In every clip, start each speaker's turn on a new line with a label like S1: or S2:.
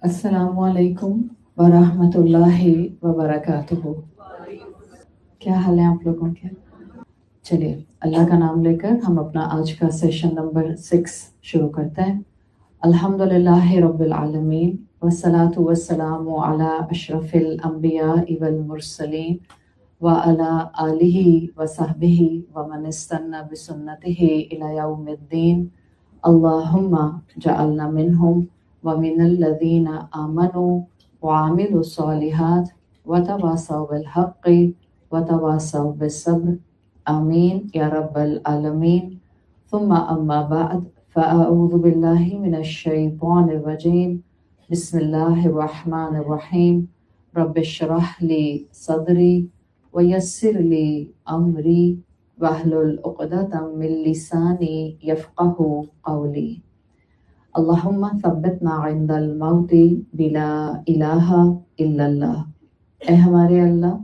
S1: السلام علیکم ورحمۃ اللہ وبرکاتہ۔ کیا حال ہے آپ لوگوں کے؟ چلیے اللہ کا نام لے کر ہم اپنا آج کا سیشن نمبر 6 شروع کرتے ہیں۔ الحمد للہ رب العالمین والصلاة والسلام علی اشرف الانبیاء والمرسلین وعلی آلہ وصحبہ ومن استنى بسنتہ الی یوم الدین۔ اللہم جعلنا منہم ومن الذین آمنوا وعملوا الصالحات وتواصوا بالحق وتواصوا بالصبر آمین یا رب العالمین۔ ثم اما بعد فاعوذ باللہ من الشیطان الرجیم، بسم اللہ الرحمن الرحیم۔ رب اشرح لی صدری ویسر لی امری واحلل عقدۃ من لسانی یفقہوا قولی۔ اللہم ثبتنا عند الموت بلا الہ الا اللہ۔ اے ہمارے اللہ،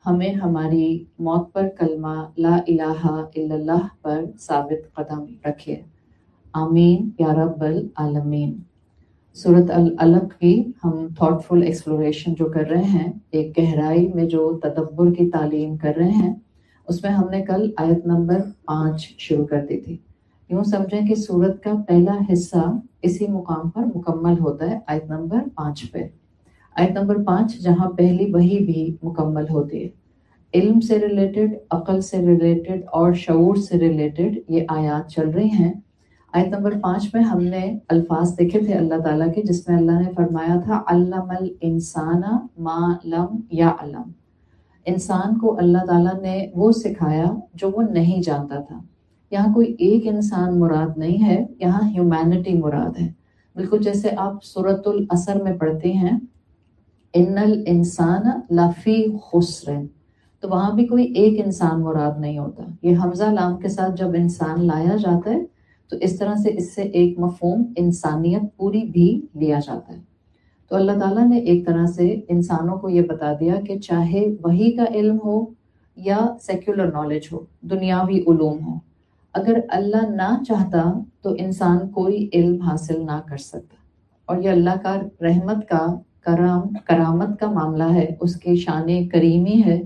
S1: ہمیں ہماری موت پر کلمہ لا الہ الا اللہ پر ثابت قدم رکھے، آمین یا رب العالمین۔ سورۃ العلق کی ہم تھاٹفل ایکسپلوریشن جو کر رہے ہیں، ایک گہرائی میں جو تدبر کی تعلیم کر رہے ہیں، اس میں ہم نے کل آیت نمبر 5 شروع کر دی تھی۔ یوں سمجھیں کہ سورت کا پہلا حصہ اسی مقام پر مکمل ہوتا ہے، آیت نمبر 5 پہ۔ آیت نمبر 5 جہاں پہلی وحی بھی مکمل ہوتی ہے، علم سے ریلیٹڈ، عقل سے ریلیٹڈ اور شعور سے ریلیٹڈ یہ آیات چل رہی ہیں۔ آیت نمبر 5 میں ہم نے الفاظ دیکھے تھے اللہ تعالیٰ کے، جس میں اللہ نے فرمایا تھا علم الانسان ما لم یعلم۔ انسان کو اللہ تعالیٰ نے وہ سکھایا جو وہ نہیں جانتا تھا۔ یہاں کوئی ایک انسان مراد نہیں ہے، یہاں ہیومینٹی مراد ہے۔ بالکل جیسے آپ سورۃ العصر میں پڑھتے ہیں ان الانسان لفی خسر، تو وہاں بھی کوئی ایک انسان مراد نہیں ہوتا۔ یہ حمزہ لام کے ساتھ جب انسان لایا جاتا ہے تو اس طرح سے اس سے ایک مفہوم انسانیت پوری بھی لیا جاتا ہے۔ تو اللہ تعالیٰ نے ایک طرح سے انسانوں کو یہ بتا دیا کہ چاہے وحی کا علم ہو یا سیکولر نالج ہو، دنیاوی علوم ہو، اگر اللہ نہ چاہتا تو انسان کوئی علم حاصل نہ کر سکتا۔ اور یہ اللہ کا رحمت کا کرامت کا معاملہ ہے، اس کی شان کریمی ہے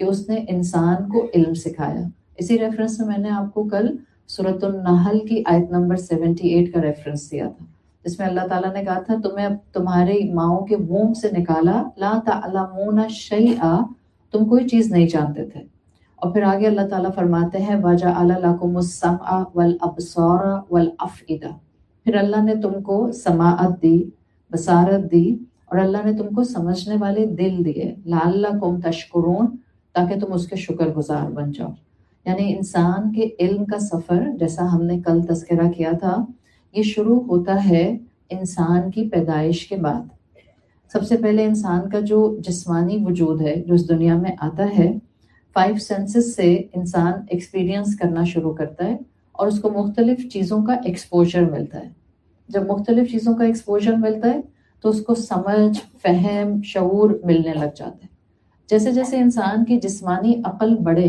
S1: کہ اس نے انسان کو علم سکھایا۔ اسی ریفرنس میں نے آپ کو کل سورۃ النحل کی آیت نمبر 78 کا ریفرنس دیا تھا، جس میں اللہ تعالیٰ نے کہا تھا تمہیں تمہاری ماؤں کے وomb سے نکالا، لا تعلمون شیئا، تم کوئی چیز نہیں جانتے تھے۔ اور پھر آگے اللہ تعالیٰ فرماتے ہیں وَجَعَلَ لَكُمُ السَّمْعَ وَالْأَبْصَارَ وَالْأَفْئِدَةَ، پھر اللہ نے تم کو سماعت دی، بصارت دی، اور اللہ نے تم کو سمجھنے والے دل دیے، لَعَلَّكُمْ تَشْكُرُونَ، تاکہ تم اس کے شکر گزار بن جاؤ۔ یعنی انسان کے علم کا سفر، جیسا ہم نے کل تذکرہ کیا تھا، یہ شروع ہوتا ہے انسان کی پیدائش کے بعد۔ سب سے پہلے انسان کا جو جسمانی وجود ہے، جو اس دنیا میں آتا ہے، 5 سینسز سے انسان ایکسپیرینس کرنا شروع کرتا ہے اور اس کو مختلف چیزوں کا ایکسپوجر ملتا ہے۔ جب مختلف چیزوں کا ایکسپوجر ملتا ہے تو اس کو سمجھ، فہم، شعور ملنے لگ جاتا ہے۔ جیسے جیسے انسان کی جسمانی عقل بڑھے،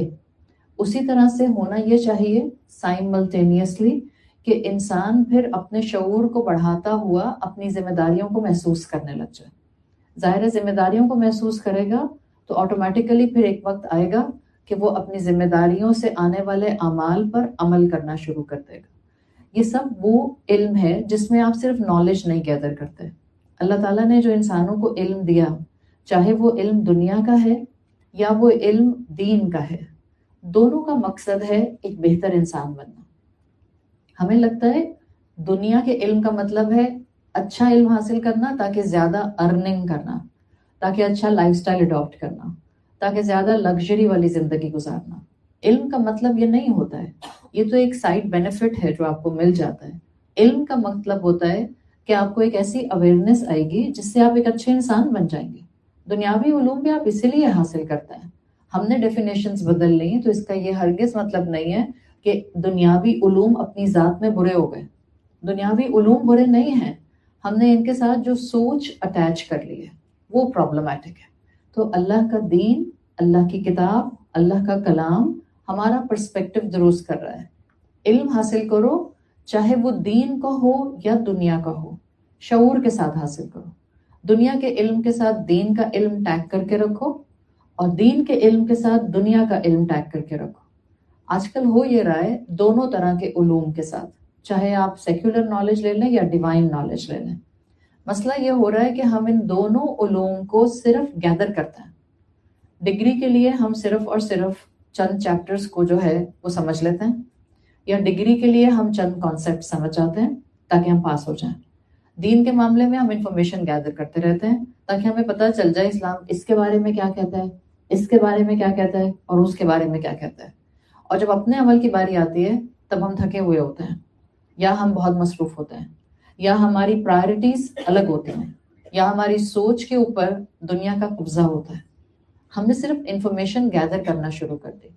S1: اسی طرح سے ہونا یہ چاہیے سائملٹینیسلی کہ انسان پھر اپنے شعور کو بڑھاتا ہوا اپنی ذمہ داریوں کو محسوس کرنے لگ جائے۔ ظاہر ذمہ داریوں کو محسوس کرے گا تو آٹومیٹیکلی پھر ایک وقت آئے گا کہ وہ اپنی ذمہ داریوں سے آنے والے اعمال پر عمل کرنا شروع کر دے گا۔ یہ سب وہ علم ہے جس میں آپ صرف نالج نہیں گیدر کرتے۔ اللہ تعالیٰ نے جو انسانوں کو علم دیا، چاہے وہ علم دنیا کا ہے یا وہ علم دین کا ہے، دونوں کا مقصد ہے ایک بہتر انسان بننا۔ ہمیں لگتا ہے دنیا کے علم کا مطلب ہے اچھا علم حاصل کرنا تاکہ زیادہ ارننگ کرنا، تاکہ اچھا لائف سٹائل اڈاپٹ کرنا، تاکہ زیادہ لگژری والی زندگی گزارنا۔ علم کا مطلب یہ نہیں ہوتا ہے، یہ تو ایک سائڈ بینیفٹ ہے جو آپ کو مل جاتا ہے۔ علم کا مطلب ہوتا ہے کہ آپ کو ایک ایسی اویئرنیس آئے گی جس سے آپ ایک اچھے انسان بن جائیں گے۔ دنیاوی علوم بھی آپ اسی لیے حاصل کرتے ہیں۔ ہم نے ڈیفینیشنز بدل لی تو اس کا یہ ہرگز مطلب نہیں ہے کہ دنیاوی علوم اپنی ذات میں برے ہو گئے۔ دنیاوی علوم برے نہیں ہیں، ہم نے ان کے ساتھ جو سوچ اٹیچ کر لی ہے وہ پرابلمٹک ہے۔ تو اللہ کا دین، اللہ کی کتاب، اللہ کا کلام ہمارا پرسپیکٹو درست کر رہا ہے۔ علم حاصل کرو، چاہے وہ دین کا ہو یا دنیا کا ہو، شعور کے ساتھ حاصل کرو۔ دنیا کے علم کے ساتھ دین کا علم ٹیگ کر کے رکھو اور دین کے علم کے ساتھ دنیا کا علم ٹیگ کر کے رکھو. آج کل ہو یہ رہا ہے دونوں طرح کے علوم کے ساتھ، چاہے آپ سیکولر نالج لے لیں یا ڈیوائن نالج لے لیں. مسئلہ یہ ہو رہا ہے کہ ہم ان دونوں علوم کو صرف گیدر کرتے ہیں. ڈگری کے لیے ہم صرف اور صرف چند چیپٹرز کو جو ہے وہ سمجھ لیتے ہیں، یا ڈگری کے لیے ہم چند کانسیپٹ سمجھ جاتے ہیں تاکہ ہم پاس ہو جائیں. دین کے معاملے میں ہم انفارمیشن گیدر کرتے رہتے ہیں تاکہ ہمیں پتہ چل جائے اسلام اس کے بارے میں کیا کہتا ہے، اس کے بارے میں کیا کہتا ہے، اور اس کے بارے میں کیا کہتا ہے. اور جب اپنے عمل کی باری آتی ہے تب ہم تھکے ہوئے ہوتے ہیں، یا ہم بہت مصروف ہوتے ہیں، یا ہماری پرائرٹیز الگ ہوتی ہیں، یا ہماری سوچ کے اوپر دنیا کا قبضہ ہوتا ہے. ہم نے صرف انفارمیشن گیدر کرنا شروع کر دی.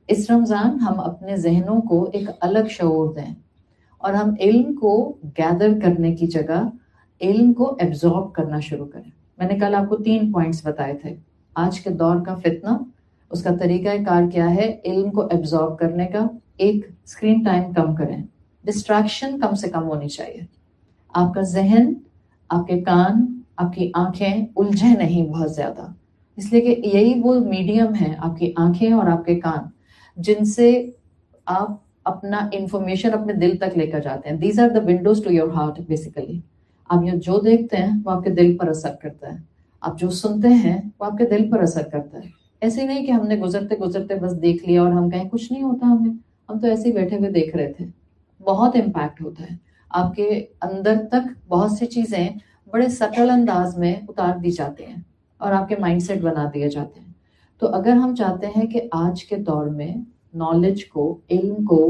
S1: اس رمضان ہم اپنے ذہنوں کو ایک الگ شعور دیں اور ہم علم کو گیدر کرنے کی جگہ علم کو ایبزارب کرنا شروع کریں. میں نے کل آپ کو 3 پوائنٹس بتائے تھے. آج کے دور کا فتنہ، اس کا طریقہ کار کیا ہے علم کو ایبزارب کرنے کا. ایک، اسکرین ٹائم کم کریں، ڈسٹریکشن کم سے کم ہونی چاہیے. آپ کا ذہن، آپ کے کان، آپ کی آنکھیں الجھے نہیں بہت زیادہ، اس لیے کہ یہی وہ میڈیم ہے، آپ کی آنکھیں اور آپ کے کان، جن سے آپ اپنا انفارمیشن اپنے دل تک لے کر جاتے ہیں. These are the windows to your heart basically. آپ یہ جو دیکھتے ہیں وہ آپ کے دل پر اثر کرتا ہے، آپ جو سنتے ہیں وہ آپ کے دل پر اثر کرتا ہے. ایسے نہیں کہ ہم نے گزرتے گزرتے بس دیکھ لیا اور ہم کہیں کچھ نہیں ہوتا ہمیں، ہم تو ایسے ہی بیٹھے ہوئے دیکھ رہے تھے. بہت امپیکٹ ہوتا ہے آپ کے اندر تک. بہت سی چیزیں بڑے سٹل انداز میں اتار دی جاتی ہیں اور آپ کے مائنڈ سیٹ بنا دیے جاتے ہیں. تو اگر ہم چاہتے ہیں کہ آج کے دور میں نالج کو، علم کو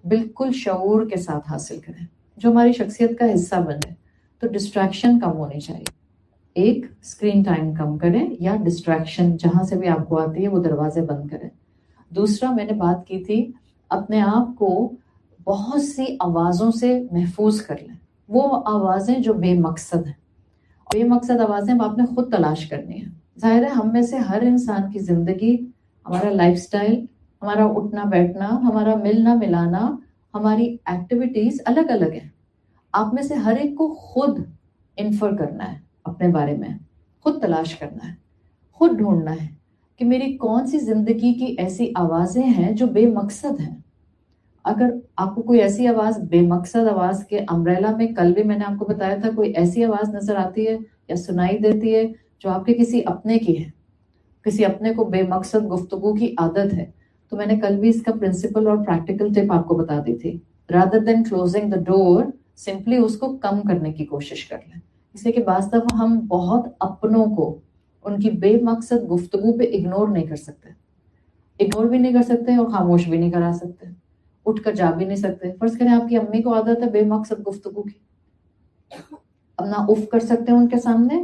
S1: بالکل شعور کے ساتھ حاصل کریں، جو ہماری شخصیت کا حصہ بنے، تو ڈسٹریکشن کم ہونی چاہیے. ایک، اسکرین ٹائم کم کریں، یا ڈسٹریکشن جہاں سے بھی آپ کو آتی ہے وہ دروازے بند کریں. دوسرا، میں نے بات کی تھی اپنے آپ کو بہت سی آوازوں سے محفوظ کر لیں. وہ آوازیں جو بے مقصد ہیں، بے مقصد آوازیں آپ نے خود تلاش کرنی ہیں. ظاہر ہے ہم میں سے ہر انسان کی زندگی، ہمارا لائف سٹائل، ہمارا اٹھنا بیٹھنا، ہمارا ملنا ملانا، ہماری ایکٹیویٹیز الگ الگ ہیں. آپ میں سے ہر ایک کو خود انفر کرنا ہے، اپنے بارے میں خود تلاش کرنا ہے، خود ڈھونڈنا ہے کہ میری کون سی زندگی کی ایسی آوازیں ہیں جو بے مقصد ہیں. اگر آپ کو کوئی ایسی آواز، بے مقصد آواز کے امبریلا میں، کل بھی میں نے آپ کو بتایا تھا، کوئی ایسی آواز نظر آتی ہے یا سنائی دیتی ہے جو آپ کے کسی اپنے کی ہے، کسی اپنے کو بے مقصد گفتگو کی عادت ہے، تو میں نے کل بھی اس کا پرنسپل اور پریکٹیکل ٹپ آپ کو بتا دی تھی. Rather than closing the door, simply اس کو کم کرنے کی کوشش کر لیں. اس لیے کہ بعض دفعہ ہم بہت اپنوں کو ان کی بے مقصد گفتگو پہ اگنور نہیں کر سکتے، اگنور بھی نہیں کر سکتے اور خاموش بھی نہیں کرا سکتے، اٹھ کر جا بھی نہیں سکتے. فرض کریں آپ کی امی کو عادت ہے بے مقصد گفتگو کی، اب نہ اف کر سکتے ہیں ان کے سامنے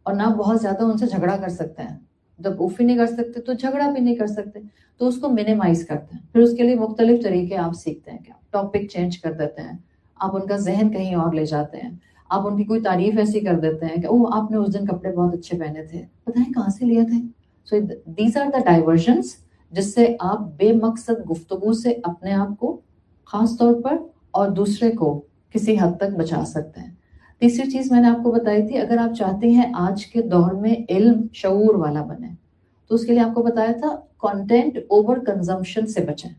S1: اور نہ بہت زیادہ ان سے جھگڑا کر سکتے ہیں. جب اف ہی نہیں کر سکتے تو جھگڑا بھی نہیں کر سکتے، تو اس کو منیمائز کرتے ہیں. پھر اس کے لیے مختلف طریقے آپ سیکھتے ہیں، کہ ٹاپک چینج کر دیتے ہیں، آپ ان کا ذہن کہیں اور لے جاتے ہیں، آپ ان کی کوئی تعریف ایسی کر دیتے ہیں کہ او آپ نے اس دن کپڑے بہت اچھے پہنے تھے، پتہ ہے کہاں سے لیے تھے. سو دیز آر دا ڈائیورژنس جس سے آپ بے مقصد گفتگو سے اپنے آپ کو خاص طور پر اور دوسرے کو کسی حد تک بچا سکتے ہیں. تیسری چیز میں نے آپ کو بتائی تھی، اگر آپ چاہتے ہیں آج کے دور میں علم شعور والا بنے، تو اس کے لیے آپ کو بتایا تھا کنٹینٹ اوور کنزمپشن سے بچیں.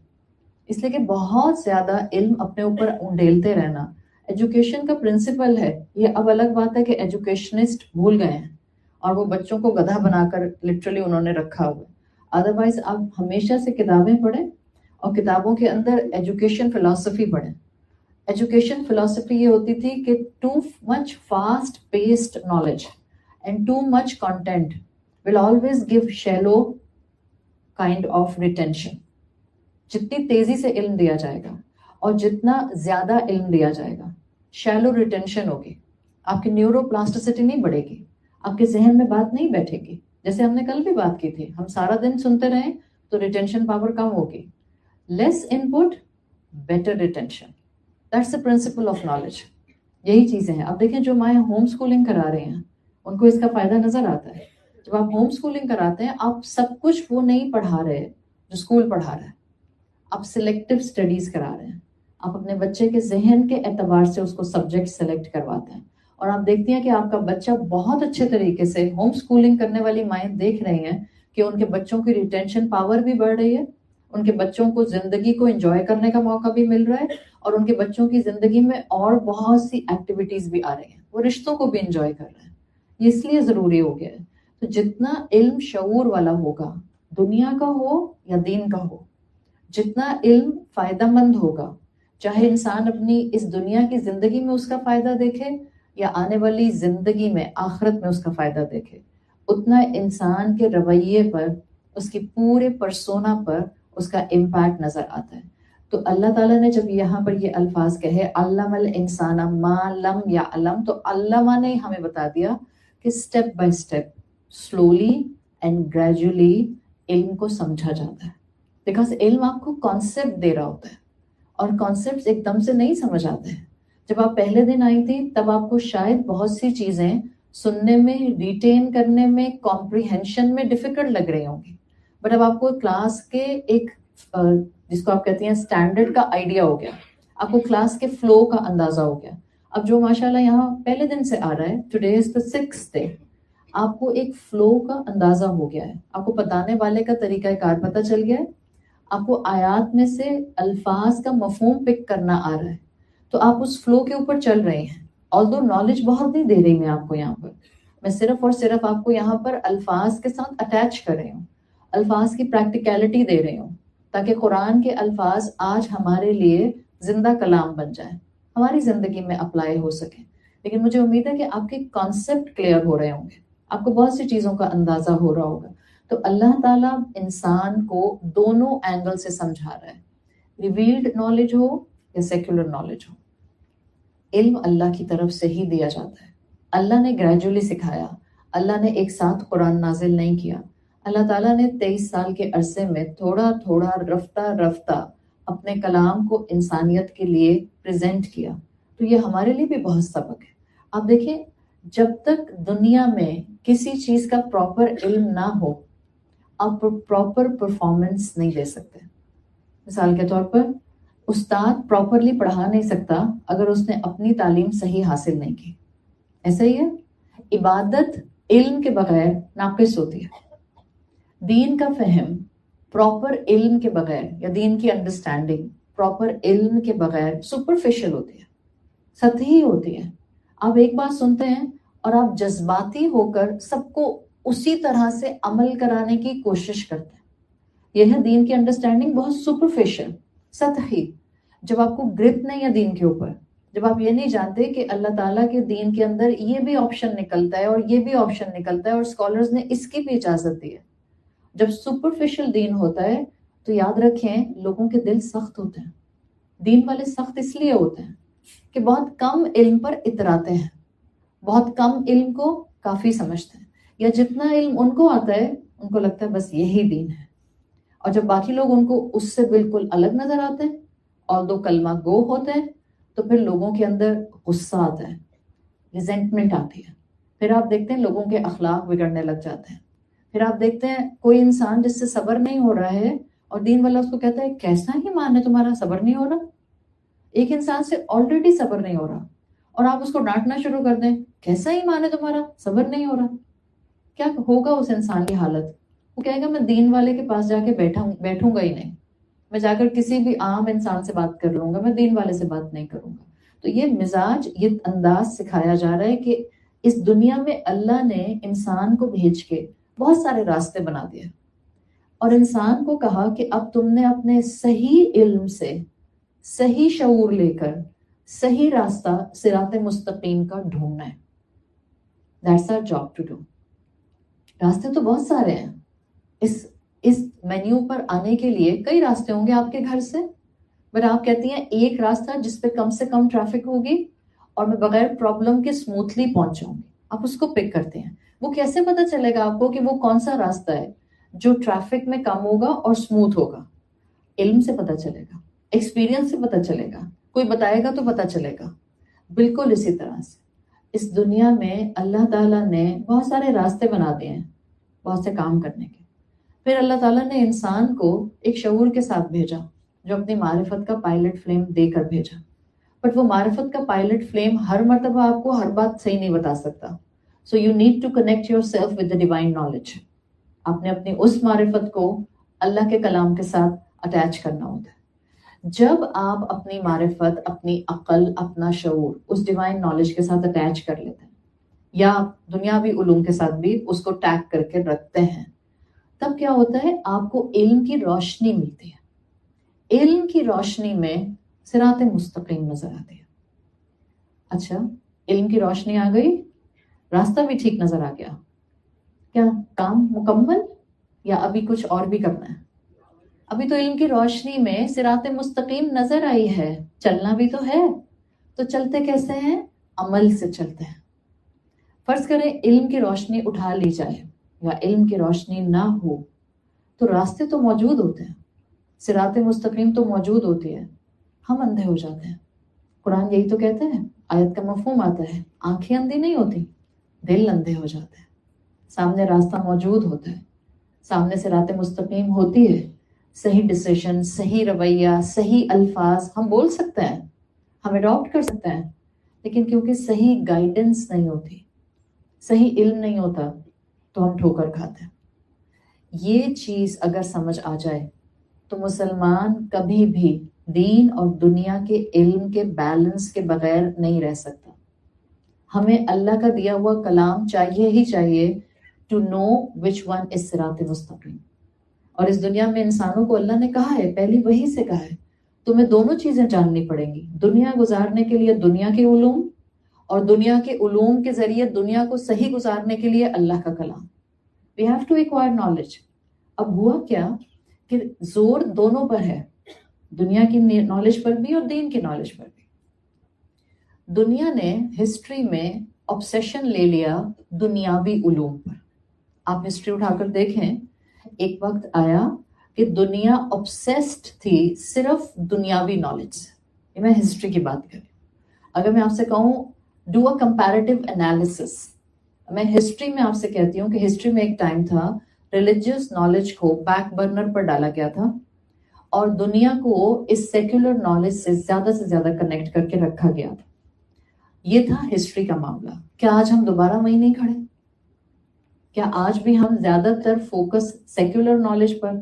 S1: اس لیے کہ بہت زیادہ علم اپنے اوپر انڈیلتے رہنا ایجوکیشن کا پرنسپل ہے. یہ اب الگ بات ہے کہ ایجوکیشنسٹ بھول گئے ہیں اور وہ بچوں کو گدھا بنا کر لٹرلی انہوں نے رکھا ہوا ہے. ادروائز آپ ہمیشہ سے کتابیں پڑھیں اور کتابوں کے اندر ایجوکیشن فلسفی پڑھیں. ایجوکیشن فلسفی یہ ہوتی تھی کہ too much fast paced knowledge and too much content will always give shallow kind of retention. جتنی تیزی سے علم دیا جائے گا اور جتنا زیادہ علم دیا جائے گا، شیلو ریٹینشن ہوگی. آپ کی نیورو پلاسٹیسٹی نہیں بڑھے گی، آپ کے ذہن میں بات نہیں بیٹھے گی. جیسے ہم نے کل بھی بات کی تھی، ہم سارا دن سنتے رہیں تو ریٹینشن پاور کم ہوگی. Less input, better retention. That's the principle of knowledge. یہی چیزیں ہیں. اب دیکھیں جو مائیں ہوم اسکولنگ کرا رہے ہیں ان کو اس کا فائدہ نظر آتا ہے. جب آپ ہوم اسکولنگ کراتے ہیں، آپ سب کچھ وہ نہیں پڑھا رہے جو اسکول پڑھا رہا ہے، آپ سلیکٹو اسٹڈیز کرا رہے ہیں. آپ اپنے بچے کے ذہن کے اعتبار سے اس کو سبجیکٹ سلیکٹ کرواتے ہیں اور آپ دیکھتی ہیں کہ آپ کا بچہ بہت اچھے طریقے سے، ہوم اسکولنگ کرنے والی مائیں دیکھ رہی ہیں کہ ان کے بچوں کی ریٹینشن پاور بھی بڑھ رہی ہے، ان کے بچوں کو زندگی کو انجوائے کرنے کا موقع بھی مل رہا ہے، اور ان کے بچوں کی زندگی میں اور بہت سی ایکٹیویٹیز بھی آ رہی ہیں، وہ رشتوں کو بھی انجوائے کر رہے ہیں. یہ اس لیے ضروری ہو گیا ہے. تو جتنا علم شعور والا ہوگا، دنیا کا ہو یا دین کا ہو، جتنا علم فائدہ مند ہوگا، چاہے انسان اپنی اس دنیا کی زندگی میں اس کا فائدہ دیکھے یا آنے والی زندگی میں آخرت میں اس کا فائدہ دیکھے، اتنا انسان کے رویے پر، اس کی پورے پرسونا پر اس کا امپیکٹ نظر آتا ہے. تو اللہ تعالیٰ نے جب یہاں پر یہ الفاظ کہے علم الانسان ما لم یعلم، تو علامہ نے ہمیں بتا دیا کہ step by step, slowly and gradually علم کو سمجھا جاتا ہے. بیکاز علم آپ کو کانسیپٹ دے رہا ہوتا ہے، اور کانسیپٹس ایک دم سے نہیں سمجھ آتے ہیں. جب آپ پہلے دن آئی تھی تب آپ کو شاید بہت سی چیزیں سننے میں، ریٹین کرنے میں، کمپریہنشن میں ڈیفیکلٹ لگ رہی ہوں گی، بٹ اب آپ کو کلاس کے ایک جس کو آپ کہتی ہیں اسٹینڈرڈ کا آئیڈیا ہو گیا، آپ کو کلاس کے فلو کا اندازہ ہو گیا. اب جو ماشاءاللہ یہاں پہلے دن سے آ رہا ہے، today is the 6th day، آپ کو ایک فلو کا اندازہ ہو گیا ہے، آپ کو بتانے والے کا طریقہ کار پتہ چل گیا ہے، آپ کو آیات میں سے الفاظ کا مفہوم پک کرنا آ رہا ہے، تو آپ اس فلو کے اوپر چل رہے ہیں. آلدو نالج بہت نہیں دے رہی میں آپ کو یہاں پر، میں صرف اور صرف آپ کو یہاں پر الفاظ کے ساتھ اٹیچ کر رہی ہوں، الفاظ کی پریکٹیکلٹی دے رہی ہوں، تاکہ قرآن کے الفاظ آج ہمارے لیے زندہ کلام بن جائیں، ہماری زندگی میں اپلائی ہو سکیں. لیکن مجھے امید ہے کہ آپ کے کانسیپٹ کلیئر ہو رہے ہوں گے، آپ کو بہت سی چیزوں کا اندازہ ہو رہا ہوگا. تو اللہ تعالیٰ انسان کو دونوں اینگل سے سمجھا رہا ہے، ریویلڈ نالج ہو یا سیکولر نالج ہو، علم اللہ کی طرف سے ہی دیا جاتا ہے. اللہ نے گریجولی سکھایا، اللہ نے ایک ساتھ قرآن نازل نہیں کیا. اللہ تعالیٰ نے 23 سال کے عرصے میں تھوڑا تھوڑا رفتہ رفتہ اپنے کلام کو انسانیت کے لیے پریزنٹ کیا. تو یہ ہمارے لیے بھی بہت سبق ہے. آپ دیکھیں، جب تک دنیا میں کسی چیز کا پراپر علم نہ ہو، آپ پراپر پرفارمنس نہیں دے سکتے. مثال کے طور پر استاد پراپرلی پڑھا نہیں سکتا اگر اس نے اپنی تعلیم صحیح حاصل نہیں کی. ایسا ہی ہے، عبادت علم کے بغیر ناقص ہوتی ہے. دین کا فہم پراپر علم کے بغیر، یا دین کی انڈرسٹینڈنگ پراپر علم کے بغیر سپرفیشل ہوتی ہے، سطحی ہوتی ہے. آپ ایک بات سنتے ہیں اور آپ جذباتی ہو کر سب کو اسی طرح سے عمل کرانے کی کوشش کرتے ہیں. یہ ہے دین کی انڈرسٹینڈنگ بہت سپرفیشل، سطحی. جب آپ کو گرپ نہیں ہے دین کے اوپر، جب آپ یہ نہیں جانتے کہ اللہ تعالیٰ کے دین کے اندر یہ بھی آپشن نکلتا ہے اور یہ بھی آپشن نکلتا ہے، اور اسکالرز نے اس کی بھی اجازت دی ہے. جب سپرفیشل دین ہوتا ہے تو یاد رکھیں لوگوں کے دل سخت ہوتے ہیں. دین والے سخت اس لیے ہوتے ہیں کہ بہت کم علم پر اتراتے ہیں، بہت کم علم کو کافی سمجھتے ہیں، یا جتنا علم ان کو آتا ہے ان کو لگتا ہے بس یہی دین ہے. اور جب باقی لوگ ان کو اس سے بالکل الگ نظر آتے ہیں اور دو کلمہ گو ہوتے ہیں، تو پھر لوگوں کے اندر غصہ آتا ہے، ریزنٹمنٹ آتی ہے. پھر آپ دیکھتے ہیں لوگوں کے اخلاق بگڑنے لگ جاتے ہیں. پھر آپ دیکھتے ہیں کوئی انسان جس سے صبر نہیں ہو رہا ہے اور دین والا اس کو کہتا ہے کیسا ہی مان ہے تمہارا، صبر نہیں ہو رہا. ایک انسان سے آلریڈی صبر نہیں ہو رہا اور آپ اس کو ڈانٹنا شروع کر دیں، کیسا ہی مان ہے تمہارا، صبر نہیں ہو رہا. کیا ہوگا اس انسان کی حالت؟ وہ کہے گا میں دین والے کے پاس جا کے بیٹھوں گا ہی نہیں، میں جا کر کسی بھی عام انسان سے بات کر لوں گا، میں دین والے سے بات نہیں کروں گا. تو یہ مزاج، یہ انداز سکھایا جا رہا ہے کہ اس دنیا میں اللہ نے انسان کو بھیج کے بہت سارے راستے بنا دیے، اور انسان کو کہا کہ اب تم نے اپنے صحیح علم سے صحیح شعور لے کر صحیح راستہ صراط مستقیم کا ڈھونڈنا ہے. That's our job to do. راستے تو بہت سارے ہیں. اس مینیو پر آنے کے لیے کئی راستے ہوں گے آپ کے گھر سے، بٹ آپ کہتی ہیں ایک راستہ جس پہ کم سے کم ٹریفک ہوگی اور میں بغیر پرابلم کے اسموتھلی پہنچ جاؤں گی. آپ اس کو پک کرتے ہیں. وہ کیسے پتا چلے گا آپ کو کہ وہ کون سا راستہ ہے جو ٹریفک میں کم ہوگا اور اسموتھ ہوگا؟ علم سے پتا چلے گا، ایکسپیرینس سے پتا چلے گا، کوئی بتائے گا تو پتا چلے گا. بالکل اسی طرح سے اس دنیا میں اللہ تعالیٰ نے بہت سارے راستے بنا دیے ہیں بہت سے کام کرنے کے. پھر اللہ تعالیٰ نے انسان کو ایک شعور کے ساتھ بھیجا جو اپنی معرفت کا پائلٹ فلیم دے کر بھیجا. بٹ وہ معرفت کا پائلٹ فلیم ہر مرتبہ آپ کو ہر بات صحیح نہیں بتا سکتا. So you need to connect yourself with the divine knowledge. آپ نے اپنی اس معرفت کو اللہ کے کلام کے ساتھ اٹیچ کرنا ہوتا ہے. جب آپ اپنی معرفت، اپنی عقل، اپنا شعور اس ڈیوائن نالج کے ساتھ اٹیچ کر لیتے ہیں، یا دنیاوی علوم کے ساتھ بھی اس کو ٹیگ کر کے رکھتے ہیں، تب کیا ہوتا ہے؟ آپ کو علم کی روشنی ملتی ہے. علم کی روشنی میں صراط مستقیم نظر آتی ہے. اچھا، علم کی روشنی آ گئی، راستہ بھی ٹھیک نظر آ گیا، کیا کام مکمل یا ابھی کچھ اور بھی کرنا ہے؟ ابھی تو علم کی روشنی میں صراط مستقیم نظر آئی ہے، چلنا بھی تو ہے. تو چلتے کیسے ہیں؟ عمل سے چلتے ہیں. فرض کریں علم کی روشنی اٹھا لی جائے یا علم کی روشنی نہ ہو تو راستے تو موجود ہوتے ہیں، صراط مستقیم تو موجود ہوتی ہے، ہم اندھے ہو جاتے ہیں. قرآن یہی تو کہتا ہے، آیت کا مفہوم آتا ہے، آنکھیں اندھی نہیں ہوتی، دل اندھے ہو جاتے ہیں. سامنے راستہ موجود ہوتا ہے، سامنے صراط مستقیم ہوتی ہے، صحیح ڈیسیژن، صحیح رویہ، صحیح الفاظ ہم بول سکتے ہیں، ہم اڈاپٹ کر سکتے ہیں، لیکن کیونکہ صحیح گائیڈنس نہیں ہوتی، صحیح علم نہیں ہوتا، تو ہم ٹھوکر کھاتے ہیں. یہ چیز اگر سمجھ آ جائے تو مسلمان کبھی بھی دین اور دنیا کے علم کے بیلنس کے بغیر نہیں رہ سکتا. ہمیں اللہ کا دیا ہوا کلام چاہیے ہی چاہیے to know which one is صراط مستقیم. اور اس دنیا میں انسانوں کو اللہ نے کہا ہے، پہلی وحی سے کہا ہے، تمہیں دونوں چیزیں جاننی پڑیں گی. دنیا گزارنے کے لیے دنیا کے علوم، اور دنیا کے علوم کے ذریعے دنیا کو صحیح گزارنے کے لیے اللہ کا کلام. We have to acquire knowledge. اب ہوا کیا کہ زور دونوں پر ہے، دنیا کی نالج پر بھی اور دین کی نالج پر بھی. دنیا نے ہسٹری میں obsession لے لیا دنیاوی علوم پر. آپ ہسٹری اٹھا کر دیکھیں، ایک وقت آیا کہ دنیا obsessed تھی صرف دنیاوی نالج سے. یہ میں ہسٹری کی بات کروں. اگر میں آپ سے کہوں ڈو اے کمپیریٹیو انالیسس، میں ہسٹری میں آپ سے کہتی ہوں کہ ہسٹری میں ایک ٹائم تھا ریلیجیس نالج کو بیک برنر پر ڈالا گیا تھا اور دنیا کو اس سیکولر نالج سے زیادہ کنیکٹ کر کے رکھا گیا تھا. یہ تھا ہسٹری کا معاملہ. کیا آج ہم دوبارہ وہیں نہیں کھڑے؟ کیا آج بھی ہم زیادہ تر فوکس سیکولر نالج پر